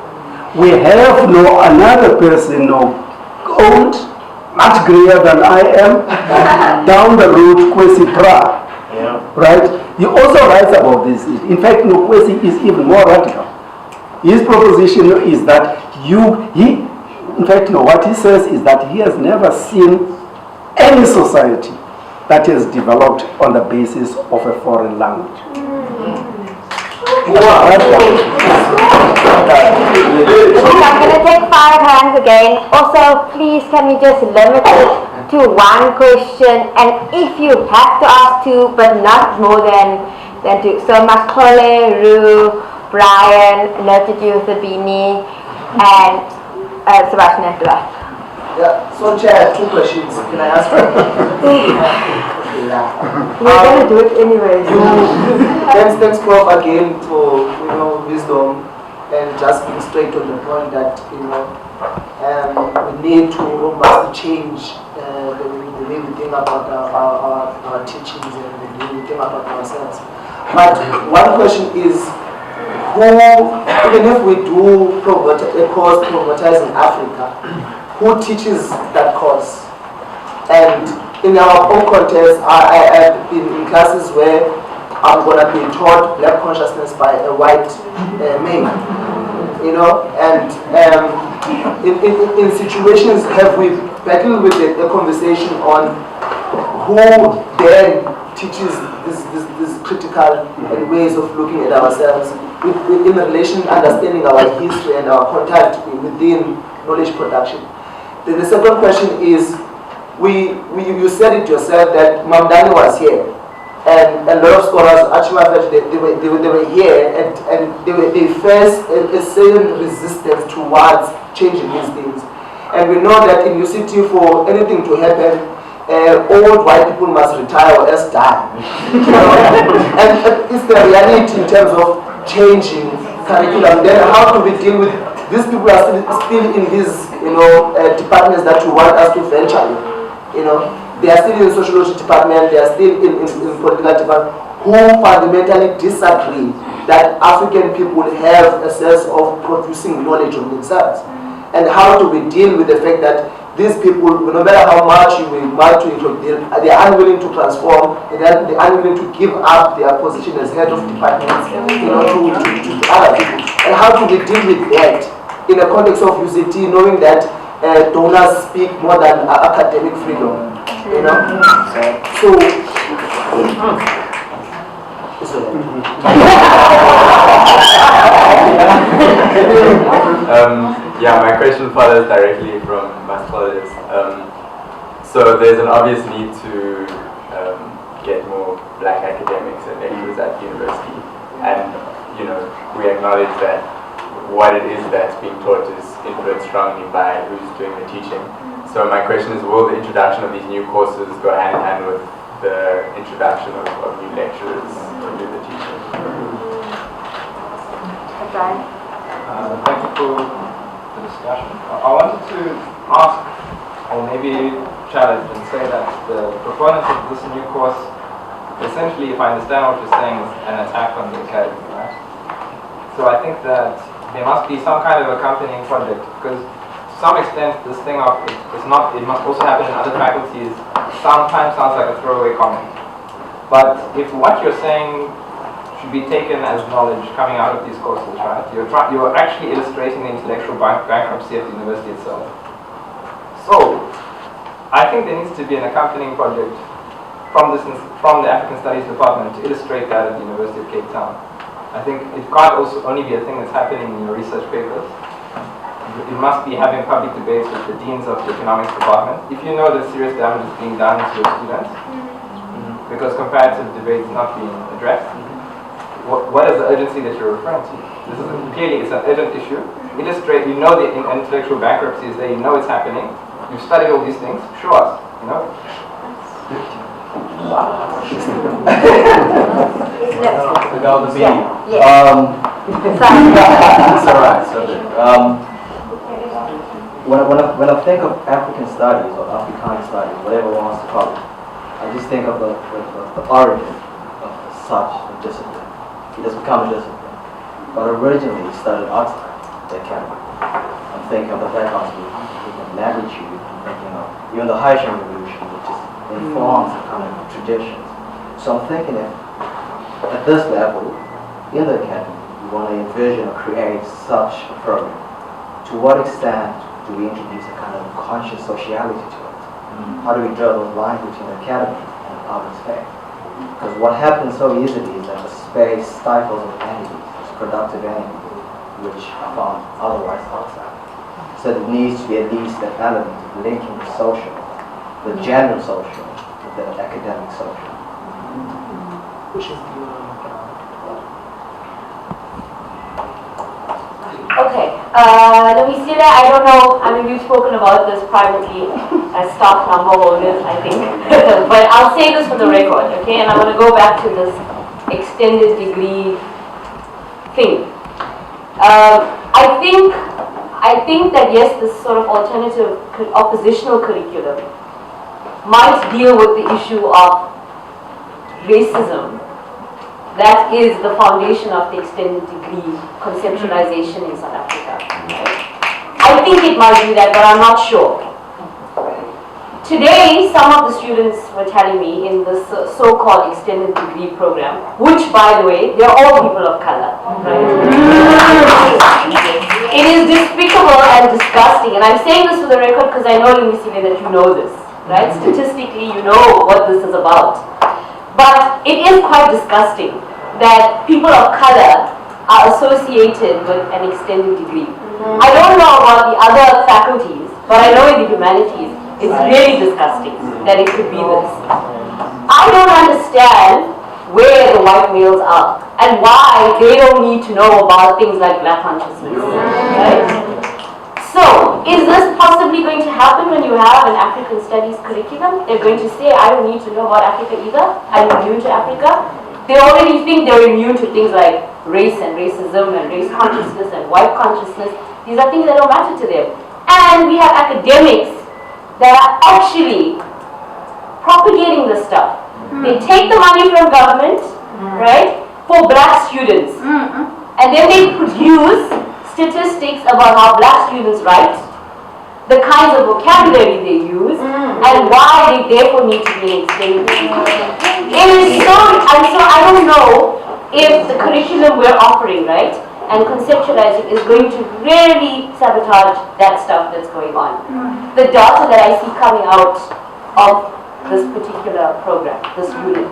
We have another person, old, much greater than I am, down the road, Kwesi Pra, right? He also writes about this. In fact, Kwesi is even more radical. His proposition is that in fact, no, what he says is that he has never seen any society that has developed on the basis of a foreign language. I'm going to take 5 hands again. Also, please, can we just limit it to 1 question? And if you have to ask 2, but not more than 2. So, Makole, Rue, Brian, noted you, Sabini, and Sebastian at the back. Yeah, so Chair, I have 2 questions. Can I ask one? We're going to do it anyways. Thanks, Prof, again for wisdom and just being straight on the point that we need to almost change the way we think about our teachings and the way we think about ourselves. But one question is, even if we do a course Promoterizing Africa, who teaches that course? And in our own context, I have been in classes where I'm going to be taught black consciousness by a white male, and in situations have we battled with a conversation on who then teaches this critical ways of looking at ourselves in relation, understanding our history and our contact within knowledge production. Then the second question is, you said it yourself that Mamdani was here, and a lot of scholars actually they were here, and they faced a certain resistance towards changing these things. And we know that in UCT, for anything to happen, old white people must retire or else die. And it's the reality in terms of changing curriculum. Then how do we deal with these people are still in these departments that we want us to venture in? They are still in the sociology department, they are still in political department, who fundamentally disagree that African people have a sense of producing knowledge on themselves. And how do we deal with the fact that these people, no matter how much you want to introduce, they are unwilling to transform, and they are unwilling to give up their position as head of departments to other people. And how do we deal with that in the context of UCT, knowing that donors speak more than academic freedom? Yeah, my question follows directly from Mascola's. So there's an obvious need to get more black academics and lecturers at university, and we acknowledge that what it is that's being taught is influenced strongly by who's doing the teaching. So my question is, will the introduction of these new courses go hand in hand with the introduction of new lecturers to do the teaching? Thank you for the discussion. I wanted to ask, or maybe challenge and say that the proponents of this new course, essentially, if I understand what you're saying, is an attack on the academy, right? So I think that there must be some kind of accompanying project, because to some extent this thing it must also happen in other faculties. Sometimes sounds like a throwaway comment. But if what you're saying should be taken as knowledge coming out of these courses, right? You're actually illustrating the intellectual bankruptcy of the university itself. So I think there needs to be an accompanying project from the African Studies Department to illustrate that at the University of Cape Town. I think it can't also only be a thing that's happening in your research papers. It must be having public debates with the deans of the economics department. If you know that serious damage is being done to your students, because comparative debate is not being addressed, what is the urgency that you're referring to? This is clearly it's an urgent issue. Illustrate, you know the intellectual bankruptcy is there, you know it's happening, you've studied all these things, show us, About the meeting. It's alright. When I think of African studies or Afrikaans studies, whatever one wants to call it, I just think of the origin of such a discipline. It has become a discipline, but originally it started outside the academy. I'm thinking of the background movement, magnitude. I'm thinking of even the Haitian Revolution, which is informs the kind of traditions. So I'm thinking that at this level, in the academy, we want to envision or create such a program. To what extent do we introduce a kind of conscious sociality to it? How do we draw those lines between academy and outer space? Because what happens so easily is that the space stifles of entities, productive entities, which are found otherwise outside. So there needs to be at least an element of linking the social, the general social, with the academic social. Which is Okay, Lungisile, I don't know, I mean, we've spoken about this privately as staff number holders, I think. But I'll say this for the record, okay? And I'm going to go back to this extended degree thing. I think that yes, this sort of alternative oppositional curriculum might deal with the issue of racism. That is the foundation of the extended degree conceptualization in South Africa. I think it might do that, but I'm not sure. Today, some of the students were telling me in this so-called extended degree program, which, by the way, they're all people of color. It is despicable and disgusting, and I'm saying this for the record because I know, Lungisile, that you know this, right? Statistically, you know what this is about. But it is quite disgusting that people of color are associated with an extended degree. I don't know about the other faculties, but I know in the humanities, it's really disgusting that it could be this. I don't understand where the white males are and why they don't need to know about things like black consciousness. Right? So, is this possibly going to happen when you have an African studies curriculum? They're going to say, I don't need to know about Africa either. I'm immune to Africa. They already think they're immune to things like race and racism and race consciousness and white consciousness. These are things that don't matter to them. And we have academics that are actually propagating this stuff. They take the money from government, right, for black students. And then they produce statistics about how black students write, the kinds of vocabulary they use, and why they therefore need to be extended. It is so, and so I don't know if the curriculum we're offering, right, and conceptualizing is going to really sabotage that stuff that's going on. The data that I see coming out of this particular program, this unit.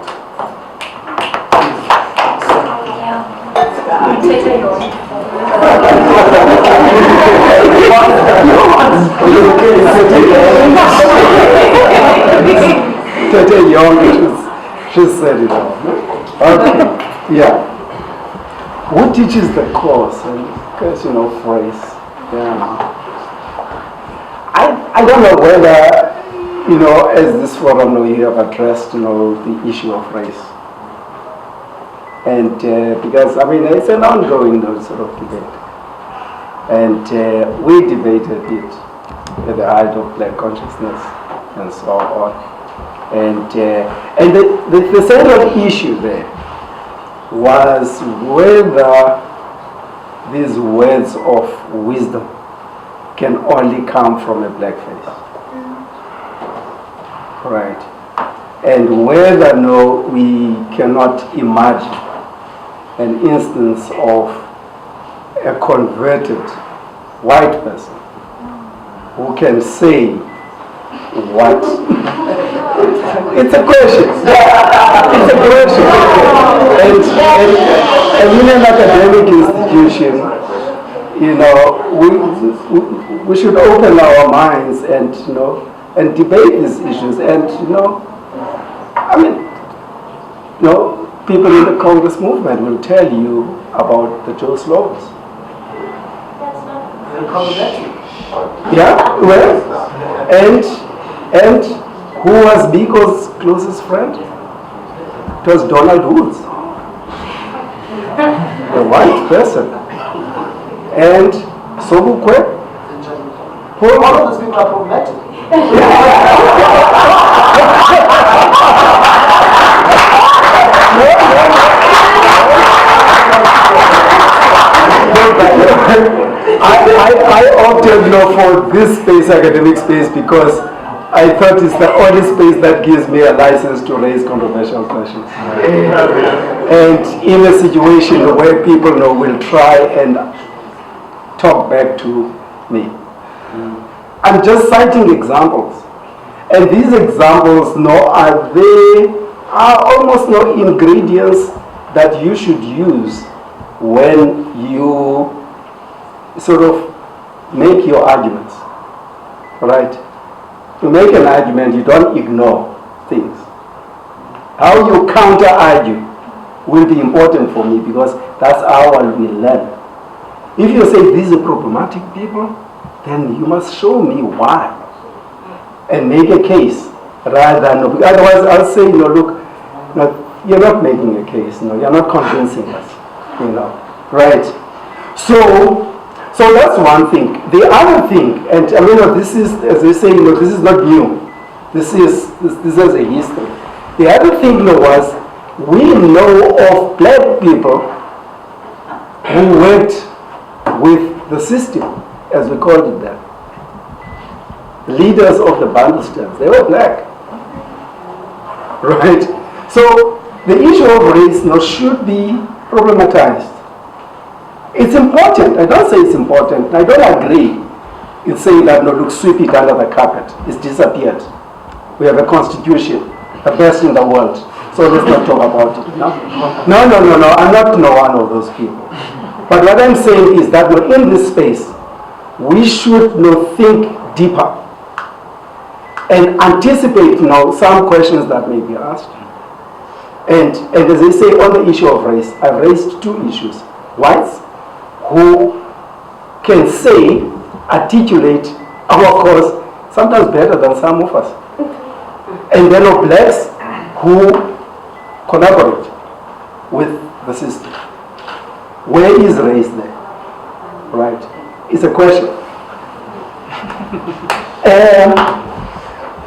She said it all. Okay. Yeah. Who teaches the course? And because phrase. Yeah. I don't know whether as this forum we have addressed the issue of race. And because it's an ongoing sort of debate. And we debated it at the height of black consciousness and so on. And the central issue there was whether these words of wisdom can only come from a black face. Right. And whether we cannot imagine an instance of a converted white person who can say what? It's a question. It's a question. And in an academic institution, we should open our minds and debate these issues. And people in the Congress movement will tell you about the Joe slogans. Yeah, well, and who was Biko's closest friend? It was Donald Woods, a white person, and Sobukwe. All of those people are problematic. I opted for this space, academic space, because I thought it's the only space that gives me a license to raise controversial questions. And in a situation where people will try and talk back to me. I'm just citing examples. And these examples, are almost no ingredients that you should use when you sort of make your arguments, right? To make an argument, you don't ignore things. How you counter-argue will be important for me because that's how I will learn. If you say these are problematic people, then you must show me why and make a case rather than, otherwise I'll say, look, you're not making a case, you're not convincing us, right? So that's one thing. The other thing, and this is, as they say, this is not new. This is a history. The other thing was, we know of black people who worked with the system, as we called it then. Leaders of the Bantustan, they were black, right? So the issue of race should be problematized. It's important. I don't say it's important. I don't agree in saying that, look, sweep it under the carpet. It's disappeared. We have a constitution, the best in the world. So let's not talk about it. No. I'm not one of those people. But what I'm saying is that in this space, we should think deeper and anticipate some questions that may be asked. And as they say on the issue of race, I've raised two issues. Whites who can articulate our cause sometimes better than some of us. And then of blacks who collaborate with the system. Where is race there? Right? It's a question.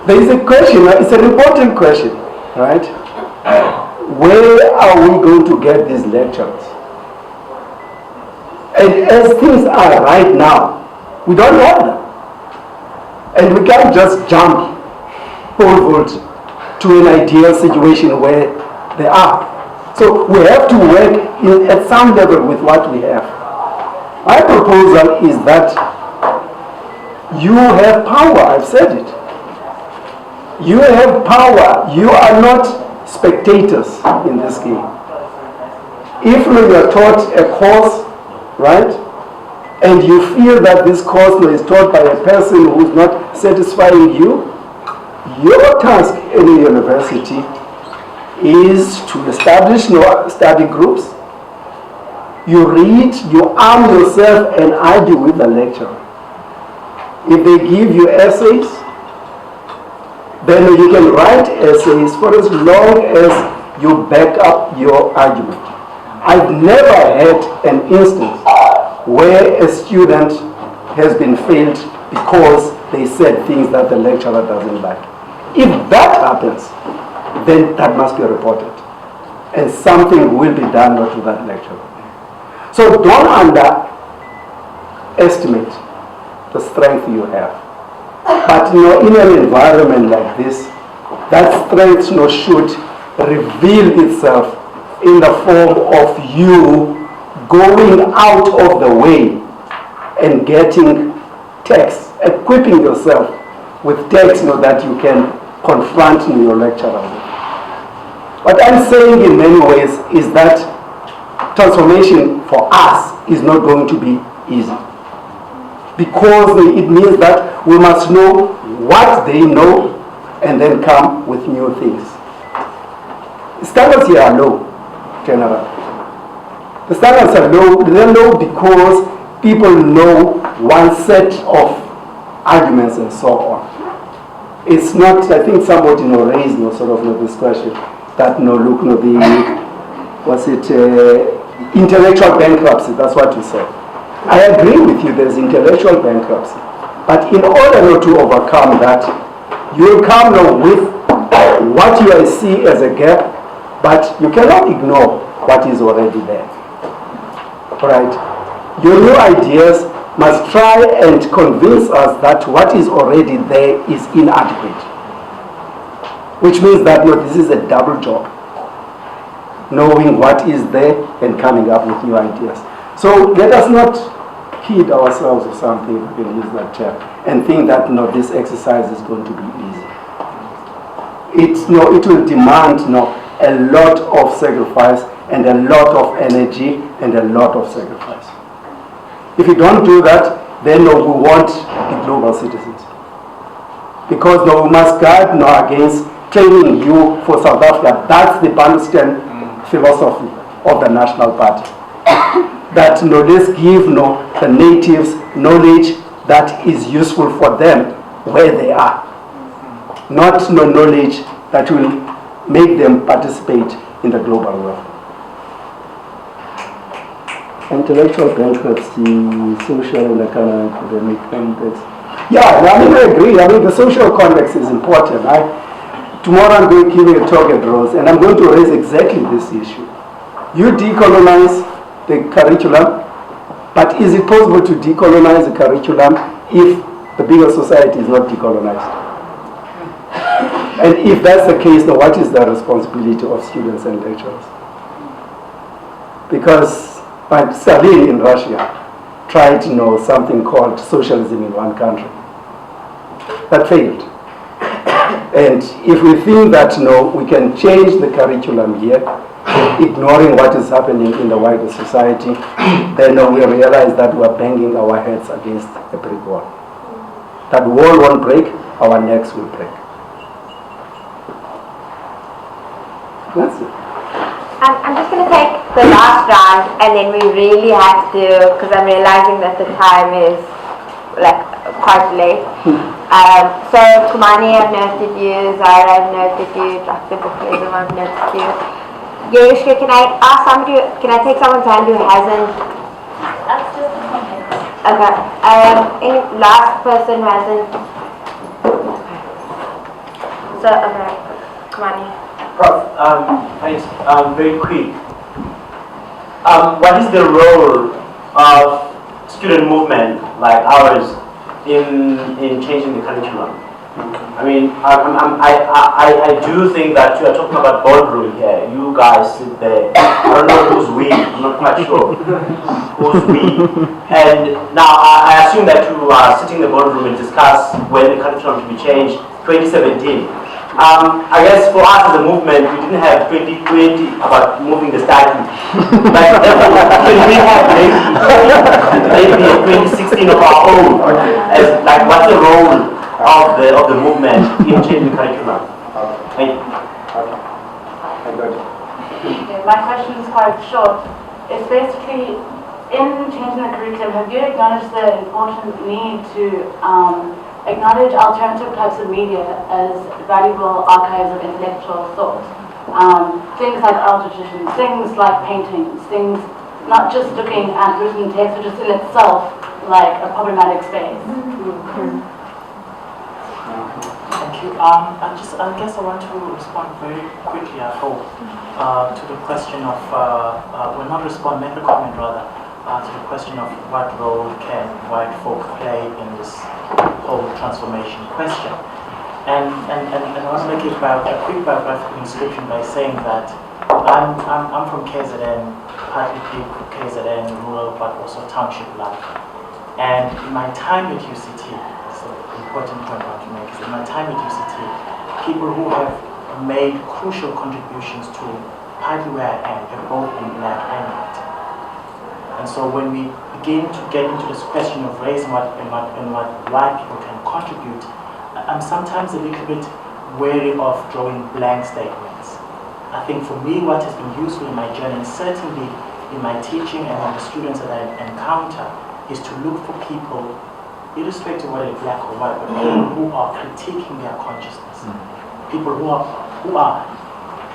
There is a question, it's an important question, right? Where are we going to get these lecturers? And as things are right now, we don't have them. And we can't just jump forward to an ideal situation where they are. So we have to work at some level with what we have. My proposal is that you have power, I've said it. You have power. You are not spectators in this game. If you are taught a course, right, and you feel that this course is taught by a person who is not satisfying you, your task in the university is to establish study groups. You read, you arm yourself and argue with the lecturer. If they give you essays, then you can write essays for as long as you back up your argument. I've never had an instance where a student has been failed because they said things that the lecturer doesn't like. If that happens, then that must be reported. And something will be done to that lecturer. So don't underestimate the strength you have. But in an environment like this, that strength should reveal itself in the form of you going out of the way and getting texts, equipping yourself with texts that you can confront your lecturer with. What I'm saying in many ways is that transformation for us is not going to be easy. Because it means that we must know what they know and then come with new things. Standards here are low, generally. The standards are low. They're low because people know one set of arguments and so on. It's not, I think somebody raised this question that intellectual bankruptcy, that's what you said. I agree with you, there's intellectual bankruptcy. But in order to overcome that, you will come with what you see as a gap, but you cannot ignore what is already there. Right? Your new ideas must try and convince us that what is already there is inadequate. Which means that this is a double job. Knowing what is there and coming up with new ideas. So let us not kid ourselves or something, we can use that term. and think that no, this exercise is going to be easy. It will demand a lot of sacrifice and a lot of energy and a lot of sacrifice. If you don't do that, then we won't be global citizens. Because we must guard against training you for South Africa. That's the Palestinian philosophy of the National Party. That let's give the natives knowledge that is useful for them where they are. Not knowledge that will make them participate in the global world. Intellectual bankruptcy, social and academic context. Yeah, I agree. The social context is important. Tomorrow I'm going to give you a talk at Rose, and I'm going to raise exactly this issue. You decolonize the curriculum, but is it possible to decolonize the curriculum if the bigger society is not decolonized? And if that's the case, then what is the responsibility of students and lecturers? Because Stalin in Russia tried something called socialism in one country. That failed. And if we think that we can change the curriculum here, ignoring what is happening in the wider society, then we realize that we are banging our heads against a brick wall. That wall won't break, our necks will break. That's it. I'm just going to take the last round, and then we really have to, because I'm realizing that the time is quite late. So Kumani, I've noted you. Zara, I've noted you. Dr. Bukhaism, I've noted you. Yerushka, can I take someone's hand who hasn't? That's just a comment. Okay. Any last person who hasn't? So, okay. Kumani. Prof, thanks. Very quick. What is the role of student movement like ours in changing the curriculum? I mean, I do think that you are talking about boardroom here. You guys sit there. I don't know who's we. I'm not quite sure who's we. And now I assume that you are sitting in the boardroom and discuss when the curriculum should be changed. 2017. I guess for us as a movement, we didn't have 2020 about moving the study. But when we have maybe 2016 of our own, as what's the role of the movement in changing curriculum? Thank you. My question is quite short. It's basically, in changing the curriculum, have you acknowledged the important need to acknowledge alternative types of media as valuable archives of intellectual thought? Things like oral traditions, things like paintings, things not just looking at written text, but just in itself like a problematic space. Thank you. I guess I want to respond very quickly, I hope, to the question of, well, not respond, make a comment rather, to the question of what role can white folk play in this whole transformation question. And I want to make a quick biographical inscription by saying that I'm from KZN, partly big KZN, rural, but also township life. And in my time at UCT, so the important point I want to make is in my time at UCT, people who have made crucial contributions to partly where I am have both been black and white. And so when we begin to get into this question of race and what white people can contribute, I'm sometimes a little bit wary of drawing blank statements. I think for me what has been useful in my journey, and certainly in my teaching and on the students that I encounter, is to look for people, irrespective of whether they're black or white, but people who are critiquing their consciousness. People who are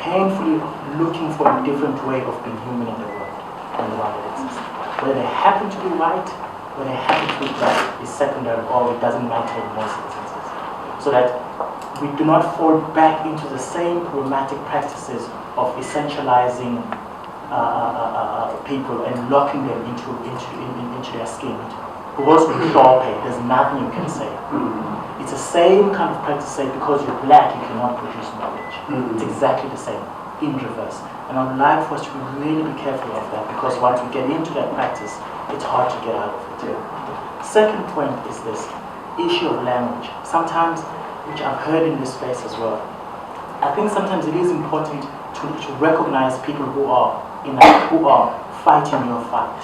painfully looking for a different way of being human in the world than the one that exists. Whether they happen to be white, whether they happen to be black is secondary, or it doesn't matter in most instances. So that we do not fall back into the same problematic practices of essentializing people and locking them into their skin. Because with short pay, there's nothing you can say. It's the same kind of practice, say because you're black you cannot produce knowledge. It's exactly the same, in reverse. And I would like for us to really be careful of that, because once we get into that practice, it's hard to get out of it. Second point is this. issue of language, sometimes, which I've heard in this space as well. I think sometimes it is important to recognize people who are fighting your fight.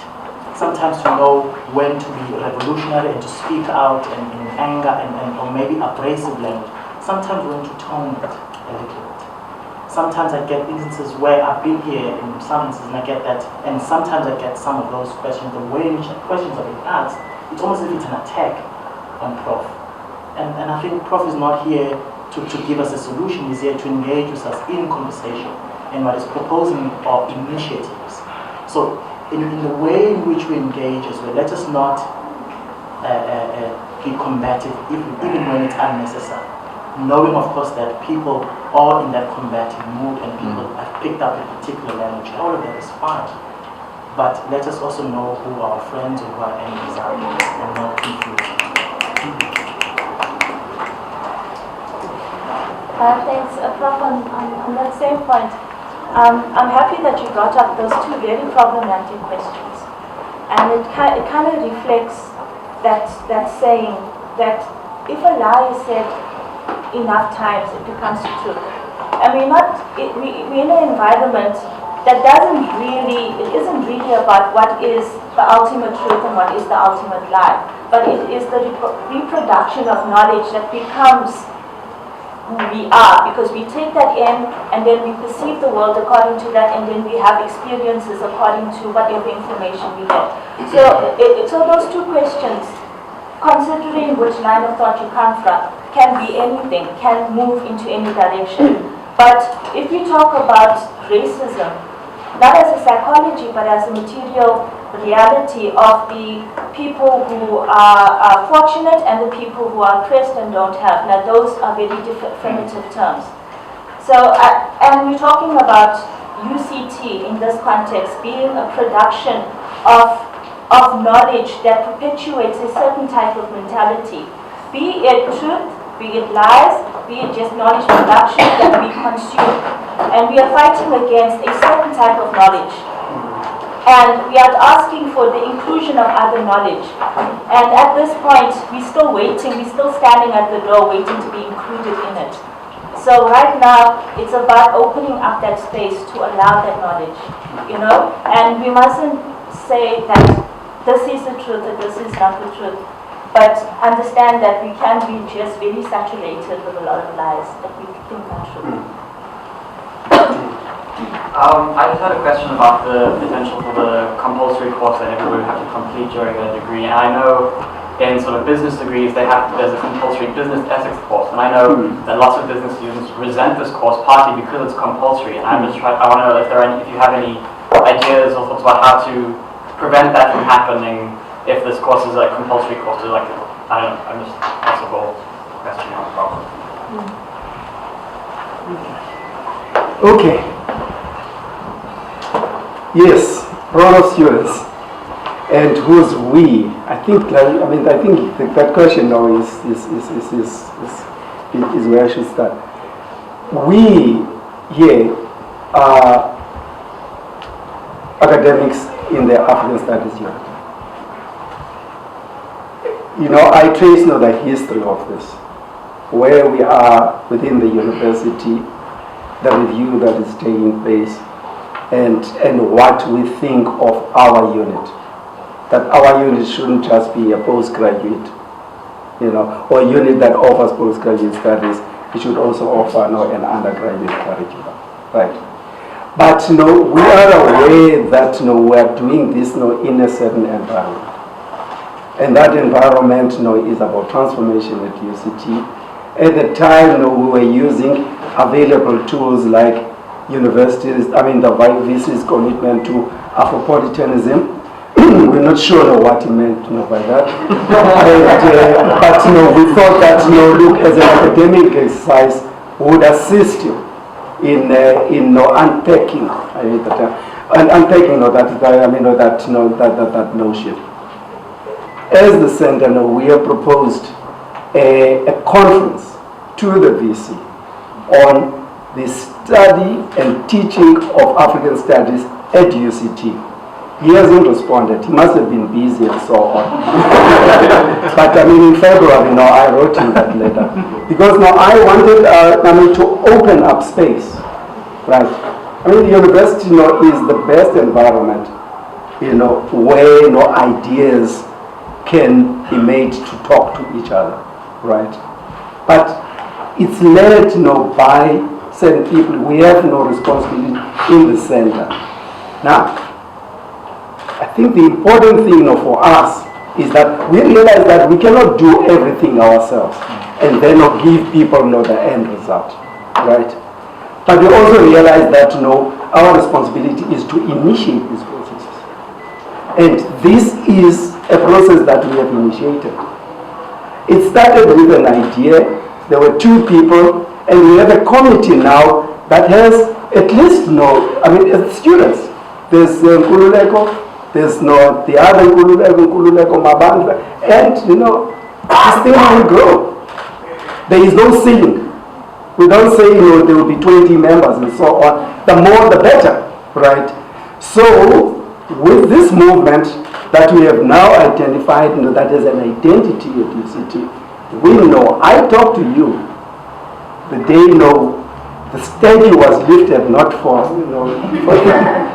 Sometimes to know when to be revolutionary and to speak out in anger or maybe abrasive language. Sometimes when to tone it a little bit. Sometimes I get instances where I've been here in some instances and I get that, and sometimes I get some of those questions, the way in which questions are being asked, it's almost as if it's an attack on Prof. And I think Prof is not here to give us a solution, he's here to engage with us in conversation and what is proposing are initiatives. So in the way in which we engage as well, let us not be combative even when it's unnecessary. Knowing of course that people are in that combative mood and people have picked up a particular language, all of that is fine. But let us also know who our friends or who our enemies are and not confuse. Thanks, Prof. On that same point, I'm happy that you brought up those two very problematic questions. And it kind of reflects that saying that if a lie is said enough times, it becomes truth. And we're in an environment that it isn't really about what is the ultimate truth and what is the ultimate lie, but it is the reproduction of knowledge that becomes who we are, because we take that in and then we perceive the world according to that, and then we have experiences according to whatever information we get. So those two questions, considering which line of thought you come from, can be anything, can move into any direction. But if we talk about racism, not as a psychology, but as a material reality of the people who are fortunate and the people who are oppressed and don't have. Now those are very definitive terms. So, and we're talking about UCT in this context being a production of knowledge that perpetuates a certain type of mentality, be it truth, be it lies, be it just knowledge production that we consume. And we are fighting against a certain type of knowledge. And we are asking for the inclusion of other knowledge. And at this point, we're still waiting, we're still standing at the door waiting to be included in it. So right now, it's about opening up that space to allow that knowledge, you know? And we mustn't say that this is the truth and this is not the truth, but understand that we can be just very saturated with a lot of lies that we think are true. I just had a question about the potential for the compulsory course that everyone would have to complete during their degree. And I know in sort of business degrees, there's a compulsory business ethics course. And I know that lots of business students resent this course partly because it's compulsory. And I want to know if you have any ideas or thoughts about how to prevent that from happening if this course is a compulsory course. So like, I don't know, that's a whole question. Okay. Yes, role of students, and who's we? I think that question now is where I should start. We here are academics in the African Studies unit. You know, I trace now the history of this, where we are within the university, the review that is taking place, and what we think of our unit. That our unit shouldn't just be a postgraduate, you know, or a unit that offers postgraduate studies. It should also offer an undergraduate curriculum, right? But we are aware that we are doing this in a certain environment, and that environment is about transformation at UCT. At the time, we were using available tools like universities, the VC's commitment to Afropolitanism. We're not sure what he meant by that. But we thought that look, as an academic exercise would assist you in unpacking. I hate the term. Unpacking that notion. As the center, we have proposed a conference to the VC on the study and teaching of African studies at UCT. He hasn't responded. He must have been busy and so on. But I mean, in February, I wrote him that letter because I wanted, to open up space, right? I mean, the university, is the best environment, where ideas can be made to talk to each other, right? But it's led, by certain people. We have no responsibility in the center. Now, I think the important thing for us is that we realize that we cannot do everything ourselves and then give people the end result, right? But we also realize that our responsibility is to initiate these processes. And this is a process that we have initiated. It started with an idea. There were 2 people, and we have a committee now that has at least students. There's Nkululeko, there's the other Nkululeko Mabandla, and this thing will grow. There is no ceiling. We don't say there will be 20 members and so on. The more the better, right? So with this movement that we have now identified that as an identity at UCT, we know, I talked to you the day the statue was lifted, not for,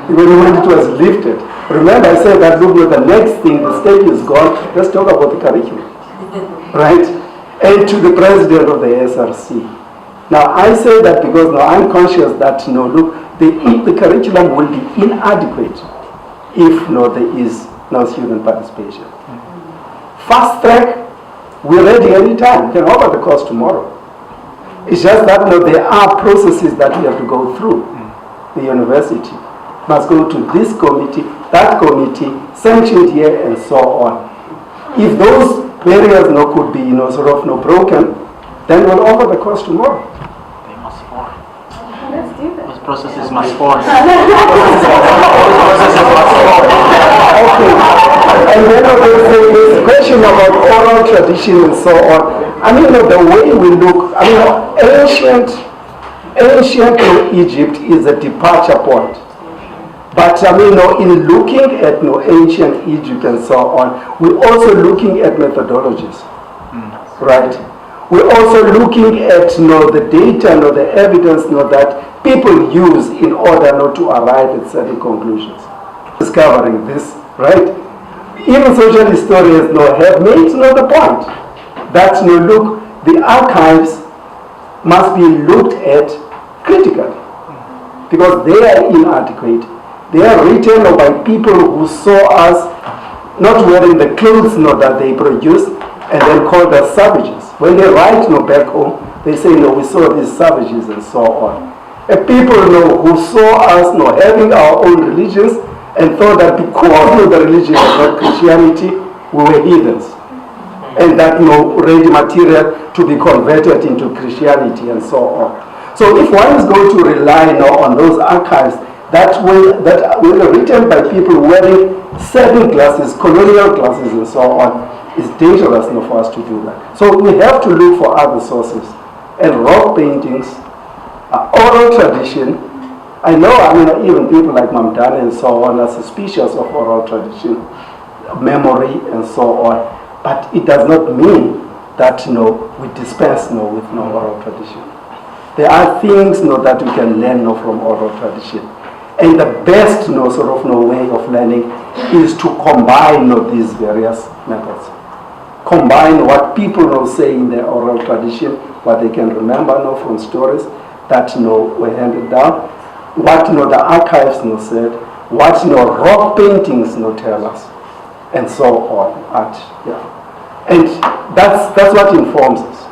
when it was lifted. Remember I said that, look, the next thing, the statue is gone, let's talk about the curriculum, right? And to the president of the SRC. Now I say that because I'm conscious that, look, the curriculum will be inadequate if there is no student participation. Fast track, we're ready anytime. We can offer the course tomorrow. It's just that there are processes that we have to go through. The university must go to this committee, that committee, sanctioned here, and so on. If those barriers could be broken, then we'll offer the course tomorrow. They must fall. Let's do that. Those processes must fall. Okay. And then there's this question about oral tradition and so on. I mean, the way we look, ancient Egypt is a departure point. But in looking at ancient Egypt and so on, we're also looking at methodologies, right? We're also looking at the data, the evidence that people use in order to arrive at certain conclusions. Discovering this, right? Even social historians have made the point that look, the archives must be looked at critically because they are inadequate. They are written by people who saw us not wearing the clothes that they produced and then called us savages. When they write back home, they say, we saw these savages and so on. And people who saw us having our own religions and thought that because the religion was not Christianity, we were heathens. And that ready material to be converted into Christianity and so on. So if one is going to rely on those archives that were written by people wearing certain glasses, colonial glasses and so on, it's dangerous for us to do that. So we have to look for other sources. And rock paintings, oral tradition. I know, even people like Mamdani and so on are suspicious of oral tradition, memory and so on. But it does not mean that we dispense with oral tradition. There are things that we can learn from oral tradition. And the best way of learning is to combine these various methods. Combine what people say in their oral tradition, what they can remember from stories that were handed down, what the archives said, what rock paintings tell us, and so on. And that's what informs us.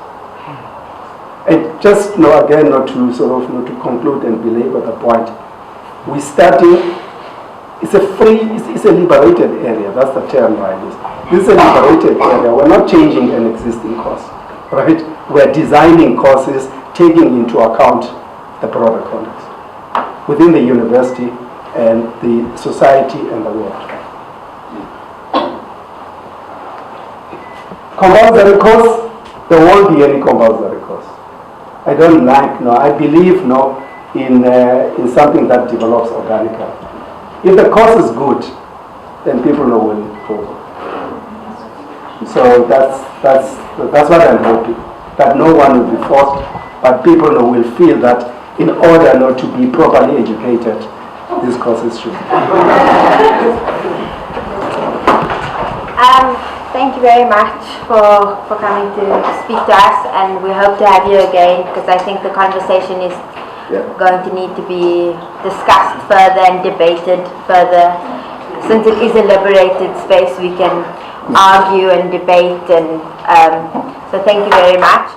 And just again, to conclude and belabor the point, we study. It's a liberated area. That's the term I use. This is a liberated area. We're not changing an existing course, right? We're designing courses taking into account the broader context within the university and the society and the world. Compulsory course, there won't be any compulsory course. I don't I believe in something that develops organically. If the course is good, then people know when to go. So that's what I'm hoping, that no one will be forced, but people will feel that in order not to be properly educated, these courses should. Thank you very much for coming to speak to us, and we hope to have you again, because I think the conversation is going to need to be discussed further and debated further. Since it is a liberated space, we can argue and debate, and so thank you very much.